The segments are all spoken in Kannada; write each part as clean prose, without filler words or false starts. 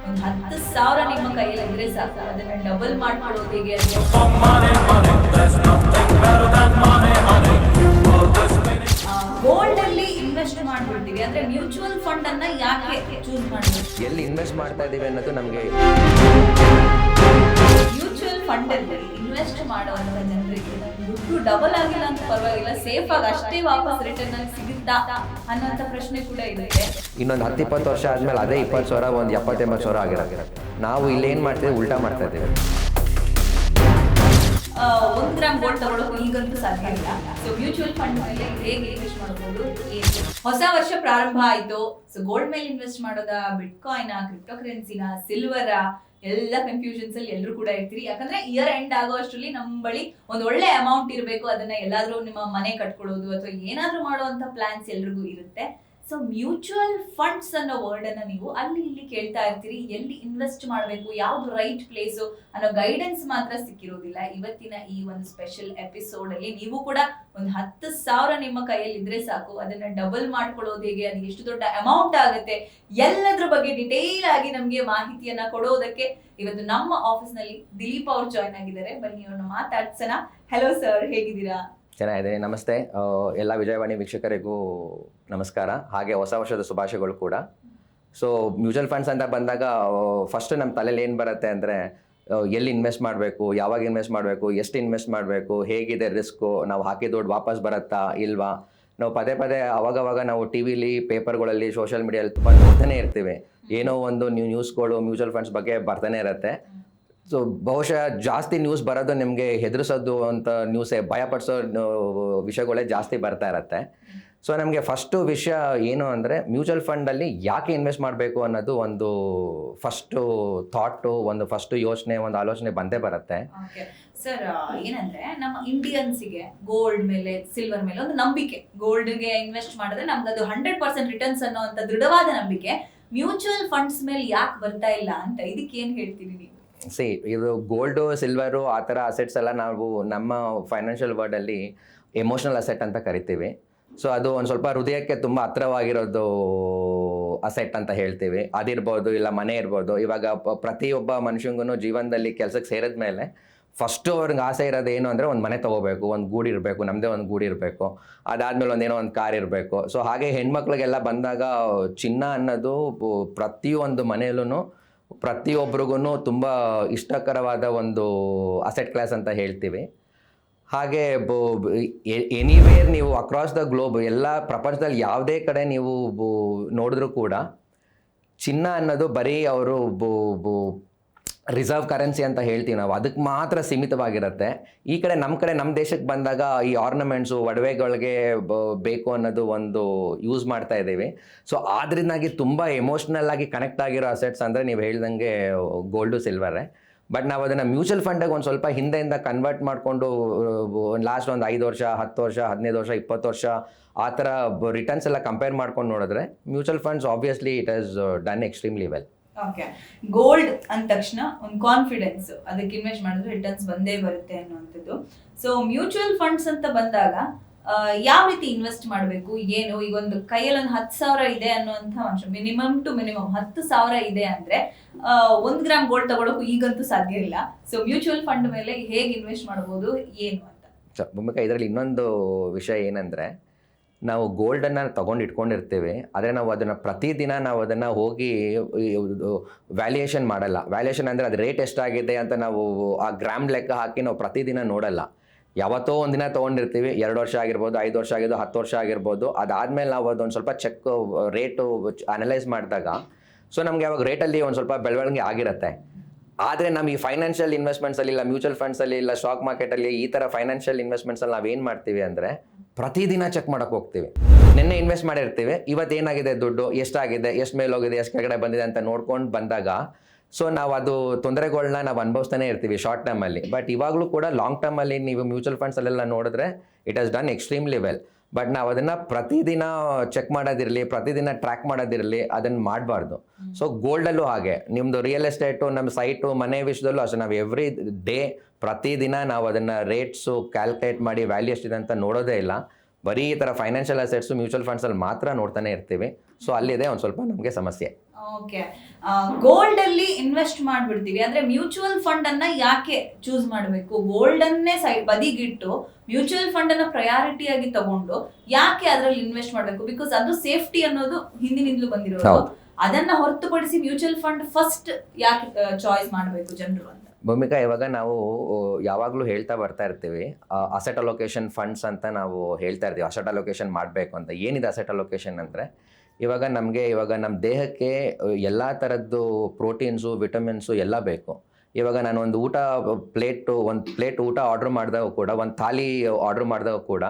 ಒಂದು 10,000 ನಿಮ್ಮ ಕೈಯಲ್ಲಿ ಇದ್ರೆ ಸಾಕು, ಅದನ್ನ ಡಬಲ್ ಮಾಡ್ಕೊಳ್ಳೋದು ಹೇಗೆ ಗೋಲ್ಡ್ ಅಲ್ಲಿ ಇನ್ವೆಸ್ಟ್ ಮಾಡ್ಬಿಡ್ತೀವಿ, ಅಂದ್ರೆ ಮ್ಯೂಚುವಲ್ ಫಂಡ್ ಅನ್ನ ಯಾಕೆ ಚೂಸ್ ಮಾಡಬೇಕು? ಎಲ್ಲಿ ಇನ್ವೆಸ್ಟ್ ಮಾಡ್ತಾ ಇದೀವಿ ಅನ್ನೋದು ನಮಗೆ ಮ್ಯೂಚುವಲ್ ಫಂಡ್ ಅಲ್ಲಿ ಇನ್ವೆಸ್ಟ್ ಮಾಡುವಂತ ಜನರಿಗೆ ದುಡ್ಡು ಡಬಲ್ ಆಗಿಲ್ಲ ಅಂತ ಪರವಾಗಿಲ್ಲ, ಸೇಫ್ ಆಗಿ ಅಷ್ಟೇ ವಾಪಸ್ ರಿಟರ್ನ್ ಆಗಿ ಸಿಗುತ್ತಾ ಅನ್ನೋಂಥ ಪ್ರಶ್ನೆ ಕೂಡ ಇದೆ. ಇನ್ನೊಂದು 10-20 ವರ್ಷ ಆದ್ಮೇಲೆ ಅದೇ 20,000 ಒಂದು 70-80 ಸಾವಿರ ಆಗಿರೋದು. ನಾವು ಇಲ್ಲಿ ಏನ್ ಮಾಡ್ತೀವಿ, ಉಲ್ಟಾ ಮಾಡ್ತಾ ಇದ್ದೀವಿ. 1 ಗ್ರಾಮ್ ಗೋಲ್ಡ್ ತಗೊಳ್ಳೋಕೆ ಈಗಂತೂ ಸಾಧ್ಯ ಇಲ್ಲ. ಸೊ ಮ್ಯೂಚುವಲ್ ಫಂಡ್ ಮೇಲೆ ಹೇಗೆ ಇನ್ವೆಸ್ಟ್ ಮಾಡಬಹುದು? ಹೊಸ ವರ್ಷ ಪ್ರಾರಂಭ ಆಯ್ತು. ಸೊ ಗೋಲ್ಡ್ ಮೇಲೆ ಇನ್ವೆಸ್ಟ್ ಮಾಡೋದಾ, ಬಿಟ್ಕಾಯಿನ್, ಕ್ರಿಪ್ಟೋ ಕರೆನ್ಸಿನ, ಸಿಲ್ವರ, ಎಲ್ಲ ಕನ್ಫ್ಯೂಷನ್ಸ್ ಅಲ್ಲಿ ಎಲ್ಲರೂ ಕೂಡ ಇರ್ತೀರಿ. ಯಾಕಂದ್ರೆ ಇಯರ್ ಎಂಡ್ ಆಗೋ ಅಷ್ಟರಲ್ಲಿ ನಮ್ಮ ಬಳಿ ಒಂದು ಒಳ್ಳೆ ಅಮೌಂಟ್ ಇರಬೇಕು, ಅದನ್ನ ಎಲ್ಲಾದ್ರೂ ನಿಮ್ಮ ಮನೆ ಕಟ್ಕೊಳ್ಳೋದು ಅಥವಾ ಏನಾದ್ರೂ ಮಾಡುವಂತ ಪ್ಲಾನ್ಸ್ ಎಲ್ರಿಗೂ ಇರುತ್ತೆ. ಸೊ ಮ್ಯೂಚುವಲ್ ಫಂಡ್ಸ್ ಅನ್ನೋ ವರ್ಡ್ ಅನ್ನ ನೀವು ಅಲ್ಲಿ ಇಲ್ಲಿ ಕೇಳ್ತಾ ಇರ್ತೀರಿ. ಎಲ್ಲಿ ಇನ್ವೆಸ್ಟ್ ಮಾಡಬೇಕು, ಯಾವ್ದು ರೈಟ್ ಪ್ಲೇಸು ಅನ್ನೋ ಗೈಡೆನ್ಸ್ ಮಾತ್ರ ಸಿಕ್ಕಿರೋದಿಲ್ಲ. ಇವತ್ತಿನ ಈ ಒಂದು ಸ್ಪೆಷಲ್ ಎಪಿಸೋಡ್ ಅಲ್ಲಿ ನೀವು ಕೂಡ ಒಂದು 10,000 ನಿಮ್ಮ ಕೈಯಲ್ಲಿ ಇದ್ರೆ ಸಾಕು, ಅದನ್ನ ಡಬಲ್ ಮಾಡ್ಕೊಳ್ಳೋದು ಹೇಗೆ, ಅದು ಎಷ್ಟು ದೊಡ್ಡ ಅಮೌಂಟ್ ಆಗುತ್ತೆ, ಎಲ್ಲದ್ರ ಬಗ್ಗೆ ಡಿಟೇಲ್ ಆಗಿ ನಮ್ಗೆ ಮಾಹಿತಿಯನ್ನ ಕೊಡೋದಕ್ಕೆ ಇವತ್ತು ನಮ್ಮ ಆಫೀಸ್ ನಲ್ಲಿ ದಿಲೀಪ್ ಅವ್ರು ಜಾಯ್ನ್ ಆಗಿದ್ದಾರೆ. ಬನ್ನಿ ಅವ್ರನ್ನ ಮಾತಾಡ್ಸೋಣ. ಹಲೋ ಸರ್, ಹೇಗಿದ್ದೀರಾ? ಚೆನ್ನಾಗಿದೆ, ನಮಸ್ತೆ. ಎಲ್ಲ ವಿಜಯವಾಣಿ ವೀಕ್ಷಕರಿಗೂ ನಮಸ್ಕಾರ, ಹಾಗೆ ಹೊಸ ವರ್ಷದ ಶುಭಾಶಯಗಳು ಕೂಡ. ಸೊ ಮ್ಯೂಚುವಲ್ ಫಂಡ್ಸ್ ಅಂತ ಬಂದಾಗ ಫಸ್ಟ್ ನಮ್ಮ ತಲೆಯಲ್ಲಿ ಏನು ಬರುತ್ತೆ ಅಂದರೆ, ಎಲ್ಲಿ ಇನ್ವೆಸ್ಟ್ ಮಾಡಬೇಕು, ಯಾವಾಗ ಇನ್ವೆಸ್ಟ್ ಮಾಡಬೇಕು, ಎಷ್ಟು ಇನ್ವೆಸ್ಟ್ ಮಾಡಬೇಕು, ಹೇಗಿದೆ ರಿಸ್ಕು, ನಾವು ಹಾಕಿದ ದುಡ್ಡು ವಾಪಸ್ ಬರುತ್ತಾ ಇಲ್ವಾ. ನಾವು ಪದೇ ಪದೇ ಅವಾಗವಾಗ ನಾವು ಟಿ ವಿಲಿ, ಪೇಪರ್ಗಳಲ್ಲಿ, ಸೋಷಿಯಲ್ ಮೀಡಿಯಲ್ಲಿ ತುಂಬ ನೋಡ್ತಾನೆ ಇರ್ತೀವಿ. ಏನೋ ಒಂದು ನ್ಯೂಸ್ಗಳು ಮ್ಯೂಚುವಲ್ ಫಂಡ್ಸ್ ಬಗ್ಗೆ ಬರ್ತಾನೆ ಇರುತ್ತೆ. ಸೊ ಬಹುಶಃ ಜಾಸ್ತಿ ನ್ಯೂಸ್ ಬರೋದು ನಿಮಗೆ ಹೆದರಿಸೋದು ಅಂತ ನ್ಯೂಸೇ, ಭಯಪಡಿಸೋ ವಿಷಯಗಳೇ ಜಾಸ್ತಿ ಬರ್ತಾ ಇರತ್ತೆ. ಸೊ ನಮಗೆ ಫಸ್ಟು ವಿಷಯ ಏನು ಅಂದರೆ, ಮ್ಯೂಚುವಲ್ ಫಂಡಲ್ಲಿ ಯಾಕೆ ಇನ್ವೆಸ್ಟ್ ಮಾಡಬೇಕು ಅನ್ನೋದು ಒಂದು ಫಸ್ಟು ಥಾಟು, ಒಂದು ಫಸ್ಟು ಯೋಚನೆ, ಒಂದು ಆಲೋಚನೆ ಬಂದೇ ಬರುತ್ತೆ. ಸರ್, ಏನಂದ್ರೆ ನಮ್ಮ ಇಂಡಿಯನ್ಸಿಗೆ ಗೋಲ್ಡ್ ಮೇಲೆ, ಸಿಲ್ವರ್ ಮೇಲೆ ಒಂದು ನಂಬಿಕೆ. ಗೋಲ್ಡ್ಗೆ ಇನ್ವೆಸ್ಟ್ ಮಾಡಿದ್ರೆ ನಮ್ಗೆ ಅದು 100% ರಿಟರ್ನ್ಸ್ ಅನ್ನೋ ಅಂತ ದೃಢವಾದ ನಂಬಿಕೆ. ಮ್ಯೂಚುವಲ್ ಫಂಡ್ಸ್ ಮೇಲೆ ಯಾಕೆ ಬರ್ತಾ ಇಲ್ಲ ಅಂತ, ಇದಕ್ಕೆ ಏನು ಹೇಳ್ತೀವಿ ನೀವು? ಇದು ಗೋಲ್ಡು, ಸಿಲ್ವರು, ಆ ಥರ ಅಸೆಟ್ಸ್ ಎಲ್ಲ ನಾವು ನಮ್ಮ ಫೈನಾನ್ಷಿಯಲ್ ವರ್ಡಲ್ಲಿ ಎಮೋಷನಲ್ ಅಸೆಟ್ ಅಂತ ಕರಿತೀವಿ. ಸೊ ಅದು ಒಂದು ಸ್ವಲ್ಪ ಹೃದಯಕ್ಕೆ ತುಂಬ ಹತ್ರವಾಗಿರೋದು ಅಸೆಟ್ ಅಂತ ಹೇಳ್ತೀವಿ. ಅದಿರ್ಬೋದು, ಇಲ್ಲ ಮನೆ ಇರ್ಬೋದು. ಇವಾಗ ಪ್ರತಿಯೊಬ್ಬ ಮನುಷ್ಯಂಗೂ ಜೀವನದಲ್ಲಿ ಕೆಲಸಕ್ಕೆ ಸೇರಿದ ಮೇಲೆ ಫಸ್ಟು ಅವ್ರಿಗೆ ಆಸೆ ಇರೋದು ಏನು ಅಂದರೆ, ಒಂದು ಮನೆ ತೊಗೋಬೇಕು, ಒಂದು ಗೂಡು ಇರಬೇಕು, ನಮ್ಮದೇ ಒಂದು ಗೂಡು ಇರಬೇಕು, ಅದಾದಮೇಲೆ ಒಂದೇನೋ ಒಂದು ಕಾರ್ ಇರಬೇಕು. ಸೊ ಹಾಗೆ ಹೆಣ್ಮಕ್ಳಿಗೆಲ್ಲ ಬಂದಾಗ ಚಿನ್ನ ಅನ್ನೋದು ಪ್ರತಿಯೊಂದು ಮನೆಯಲ್ಲೂ ಪ್ರತಿಯೊಬ್ಬರಿಗೂ ತುಂಬ ಇಷ್ಟಕರವಾದ ಒಂದು ಅಸೆಟ್ ಕ್ಲಾಸ್ ಅಂತ ಹೇಳ್ತೀವಿ. ಹಾಗೆ ಎನಿವೇರ್ ನೀವು ಅಕ್ರಾಸ್ ದ ಗ್ಲೋಬ್, ಎಲ್ಲ ಪ್ರಪಂಚದಲ್ಲಿ ಯಾವುದೇ ಕಡೆ ನೀವು ನೋಡಿದ್ರೂ ಕೂಡ ಚಿನ್ನ ಅನ್ನೋದು ಬರೀ ಅವರು ರಿಸರ್ವ್ ಕರೆನ್ಸಿ ಅಂತ ಹೇಳ್ತೀವಿ ನಾವು, ಅದಕ್ಕೆ ಮಾತ್ರ ಸೀಮಿತವಾಗಿರುತ್ತೆ. ಈ ಕಡೆ ನಮ್ಮ ದೇಶಕ್ಕೆ ಬಂದಾಗ ಈ ಆರ್ನಮೆಂಟ್ಸು, ಒಡವೆಗಳಿಗೆ ಬೇಕು ಅನ್ನೋದು ಒಂದು ಯೂಸ್ ಮಾಡ್ತಾ ಇದ್ದೀವಿ. ಸೊ ಆದ್ರಿಂದಾಗಿ ತುಂಬ ಎಮೋಷ್ನಲ್ ಆಗಿ ಕನೆಕ್ಟ್ ಆಗಿರೋ ಅಸೆಟ್ಸ್ ಅಂದರೆ ನೀವು ಹೇಳ್ದಂಗೆ ಗೋಲ್ಡು, ಸಿಲ್ವರೇ. ಬಟ್ ನಾವು ಅದನ್ನು ಮ್ಯೂಚುವಲ್ ಫಂಡಿಗೆ ಒಂದು ಸ್ವಲ್ಪ ಹಿಂದೆಯಿಂದ ಕನ್ವರ್ಟ್ ಮಾಡಿಕೊಂಡು ಲಾಸ್ಟ್ ಒಂದು 5 ವರ್ಷ, 10 ವರ್ಷ, 15 ವರ್ಷ, 20 ವರ್ಷ ಆ ಥರ ರಿಟರ್ನ್ಸ್ ಎಲ್ಲ ಕಂಪೇರ್ ಮಾಡ್ಕೊಂಡು ನೋಡಿದ್ರೆ mutual funds obviously it has done extremely well. Okay, gold ಅಂದ ತಕ್ಷಣ ಒಂದು ಕಾನ್ಫಿಡೆನ್ಸ್, ಅದಕ್ಕೆ ಇನ್ವೆಸ್ಟ್ ಮಾಡಿದ್ರೆ ರಿಟರ್ನ್ಸ್ ಬಂದೇ ಬರುತ್ತೆ ಅನ್ನುವಂಥದ್ದು. ಸೊ ಮ್ಯೂಚುವಲ್ ಫಂಡ್ಸ್ ಅಂತ ಬಂದಾಗ ಯಾವ ರೀತಿ ಇನ್ವೆಸ್ಟ್ ಮಾಡಬೇಕು, ಏನು? ಈಗ ಒಂದು ಕೈಯಲ್ಲಿ ಒಂದು 10,000 ಇದೆ ಅನ್ನುವಂಥ ಅಂಶ, ಮಿನಿಮಮ್ ಟು ಮಿನಿಮಮ್ 10,000 ಇದೆ ಅಂದ್ರೆ 1 ಗ್ರಾಮ್ ಗೋಲ್ಡ್ ತಗೊಳ್ಳೋಕು ಈಗಂತೂ ಸಾಧ್ಯ ಇಲ್ಲ. ಸೊ ಮ್ಯೂಚುವಲ್ ಫಂಡ್ ಮೇಲೆ ಹೇಗೆ ಇನ್ವೆಸ್ಟ್ ಮಾಡಬಹುದು, ಏನು ಅಂತ? ಇದರಲ್ಲಿ ಇನ್ನೊಂದು ವಿಷಯ ಏನಂದ್ರೆ, ನಾವು ಗೋಲ್ಡನ್ನು ತೊಗೊಂಡು ಇಟ್ಕೊಂಡಿರ್ತೀವಿ, ಆದರೆ ನಾವು ಅದನ್ನು ಪ್ರತಿದಿನ ನಾವು ಅದನ್ನು ಹೋಗಿ ವ್ಯಾಲ್ಯೂಯೇಷನ್ ಮಾಡಲ್ಲ. ವ್ಯಾಲ್ಯೂಯೇಷನ್ ಅಂದರೆ ಅದು ರೇಟ್ ಎಷ್ಟಾಗಿದೆ ಅಂತ ನಾವು ಆ ಗ್ರಾಮ್ ಲೆಕ್ಕ ಹಾಕಿ ನಾವು ಪ್ರತಿದಿನ ನೋಡಲ್ಲ. ಯಾವತ್ತೋ ಒಂದಿನ ತೊಗೊಂಡಿರ್ತೀವಿ, 2 ವರ್ಷ ಆಗಿರ್ಬೋದು, 5 ವರ್ಷ ಆಗಿರ್ಬೋದು, 10 ವರ್ಷ ಆಗಿರ್ಬೋದು. ಅದಾದಮೇಲೆ ನಾವು ಅದೊಂದು ಸ್ವಲ್ಪ ಚೆಕ್ ರೇಟು ಅನಲೈಸ್ ಮಾಡಿದಾಗ ಸೊ ನಮಗೆ ಅವಾಗ ರೇಟಲ್ಲಿ ಒಂದು ಸ್ವಲ್ಪ ಬೆಳವಣಿಗೆ ಆಗಿರುತ್ತೆ. ಆದರೆ ನಮ್ಮ ಈ ಫೈನಾನ್ಷಿಯಲ್ ಇನ್ವೆಸ್ಟ್ಮೆಂಟ್ಸಲ್ಲಿ, ಇಲ್ಲ ಮ್ಯೂಚುವಲ್ ಫಂಡ್ಸಲ್ಲಿ, ಇಲ್ಲ ಸ್ಟಾಕ್ ಮಾರ್ಕೆಟಲ್ಲಿ, ಈ ಥರ ಫೈನಾನ್ಷಿಯಲ್ ಇನ್ವೆಸ್ಟ್ಮೆಂಟ್ಸಲ್ಲಿ ನಾವೇನು ಮಾಡ್ತೀವಿ ಅಂದರೆ, ಪ್ರತಿದಿನ ಚೆಕ್ ಮಾಡೋಕ್ಕೆ ಹೋಗ್ತೀವಿ. ನಿನ್ನೆ ಇನ್ವೆಸ್ಟ್ ಮಾಡಿರ್ತೀವಿ, ಇವತ್ತು ಏನಾಗಿದೆ ದುಡ್ಡು, ಎಷ್ಟಾಗಿದೆ, ಎಷ್ಟು ಮೇಲೆ ಹೋಗಿದೆ, ಎಷ್ಟು ಕೆಳಗಡೆ ಬಂದಿದೆ ಅಂತ ನೋಡ್ಕೊಂಡು ಬಂದಾಗ ಸೊ ನಾವು ಅದು ತೊಂದರೆಗಳನ್ನ ನಾವು ಅನುಭವಿಸ್ತಾನೆ ಇರ್ತೀವಿ ಶಾರ್ಟ್ ಟರ್ಮಲ್ಲಿ. ಬಟ್ ಇವಾಗಲೂ ಕೂಡ ಲಾಂಗ್ ಟರ್ಮಲ್ಲಿ ನೀವು ಮ್ಯೂಚುವಲ್ ಫಂಡ್ಸಲ್ಲೆಲ್ಲ ನೋಡಿದ್ರೆ it has done extremely well. But ನಾವು ಅದನ್ನು ಪ್ರತಿದಿನ ಚೆಕ್ ಮಾಡೋದಿರಲಿ, ಪ್ರತಿದಿನ ಟ್ರ್ಯಾಕ್ ಮಾಡೋದಿರಲಿ, ಅದನ್ನು ಮಾಡಬಾರ್ದು. ಸೊ ಗೋಲ್ಡಲ್ಲೂ ಹಾಗೆ, ನಿಮ್ಮದು ರಿಯಲ್ ಎಸ್ಟೇಟು, ನಮ್ಮ ಸೈಟು, ಮನೆ ವಿಷಯದಲ್ಲೂ ಅಷ್ಟೇ, ನಾವು ಎವ್ರಿ ಡೇ ಪ್ರತಿದಿನ ನಾವು ಅದನ್ನು ರೇಟ್ಸು ಕ್ಯಾಲ್ಕುಲೇಟ್ ಮಾಡಿ ವ್ಯಾಲ್ಯೂ ಎಷ್ಟಿದೆ ಅಂತ ನೋಡೋದೇ ಇಲ್ಲ. ಬರೀ ಈ ಥರ ಫೈನಾನ್ಷಿಯಲ್ ಅಸೆಟ್ಸು ಮ್ಯೂಚುವಲ್ ಫಂಡ್ಸಲ್ಲಿ ಮಾತ್ರ ನೋಡ್ತಾನೆ ಇರ್ತೀವಿ. ಸೊ ಅಲ್ಲಿದೆ ಒಂದು ಸ್ವಲ್ಪ ನಮಗೆ ಸಮಸ್ಯೆ. ಓಕೆ, ಗೋಲ್ಡ್ ಅಲ್ಲಿ ಇನ್ವೆಸ್ಟ್ ಮಾಡ್ಬಿಡ್ತೀವಿ, ಅಂದ್ರೆ ಮ್ಯೂಚುವಲ್ ಫಂಡ್ ಅನ್ನ ಯಾಕೆ ಚೂಸ್ ಮಾಡಬೇಕು? ಗೋಲ್ಡ್ ಅನ್ನೇ ಸೈಡ್ ಬದಿಗಿಟ್ಟು ಮ್ಯೂಚುವಲ್ ಫಂಡ್ ಅನ್ನ ಪ್ರಯಾರಿಟಿ ಆಗಿ ತಗೊಂಡು ಯಾಕೆ ಅದರಲ್ಲಿ ಇನ್ವೆಸ್ಟ್ ಮಾಡಬೇಕು? ಬಿಕಾಸ್ ಅದು ಸೇಫ್ಟಿ ಅನ್ನೋದು ಹಿಂದಿನಿಂದಲೂ ಬಂದಿರೋದು. ಹೌದು. ಅದನ್ನ ಹೊರತುಪಡಿಸಿ ಮ್ಯೂಚುವಲ್ ಫಂಡ್ ಫಸ್ಟ್ ಯಾಕೆ ಚಾಯ್ಸ್ ಮಾಡಬೇಕು ಜನರು ಅಂತ? ಭೂಮಿಕಾ, ಇವಾಗ ನಾವು ಯಾವಾಗಲೂ ಹೇಳ್ತಾ ಬರ್ತಾ ಇರ್ತೀವಿ ಅಸೆಟ್ ಅಲೋಕೇಶನ್ ಫಂಡ್ಸ್ ಅಂತ ನಾವು ಹೇಳ್ತಾ ಇರ್ತೀವಿ. ಅಸೆಟ್ ಅಲೋಕೇಶನ್ ಮಾಡಬೇಕು ಅಂತ. ಏನಿದೆ ಅಸೆಟ್ ಅಲೋಕೇಶನ್ ಅಂದರೆ, ಇವಾಗ ನಮ್ಮ ದೇಹಕ್ಕೆ ಎಲ್ಲ ಥರದ್ದು ಪ್ರೋಟೀನ್ಸು, ವಿಟಮಿನ್ಸು ಎಲ್ಲ ಬೇಕು. ಇವಾಗ ನಾನು ಒಂದು ಪ್ಲೇಟ್ ಊಟ ಆರ್ಡ್ರ್ ಮಾಡಿದಾಗ ಕೂಡ, ಒಂದು ಥಾಲಿ ಆರ್ಡ್ರ್ ಮಾಡಿದಾಗ ಕೂಡ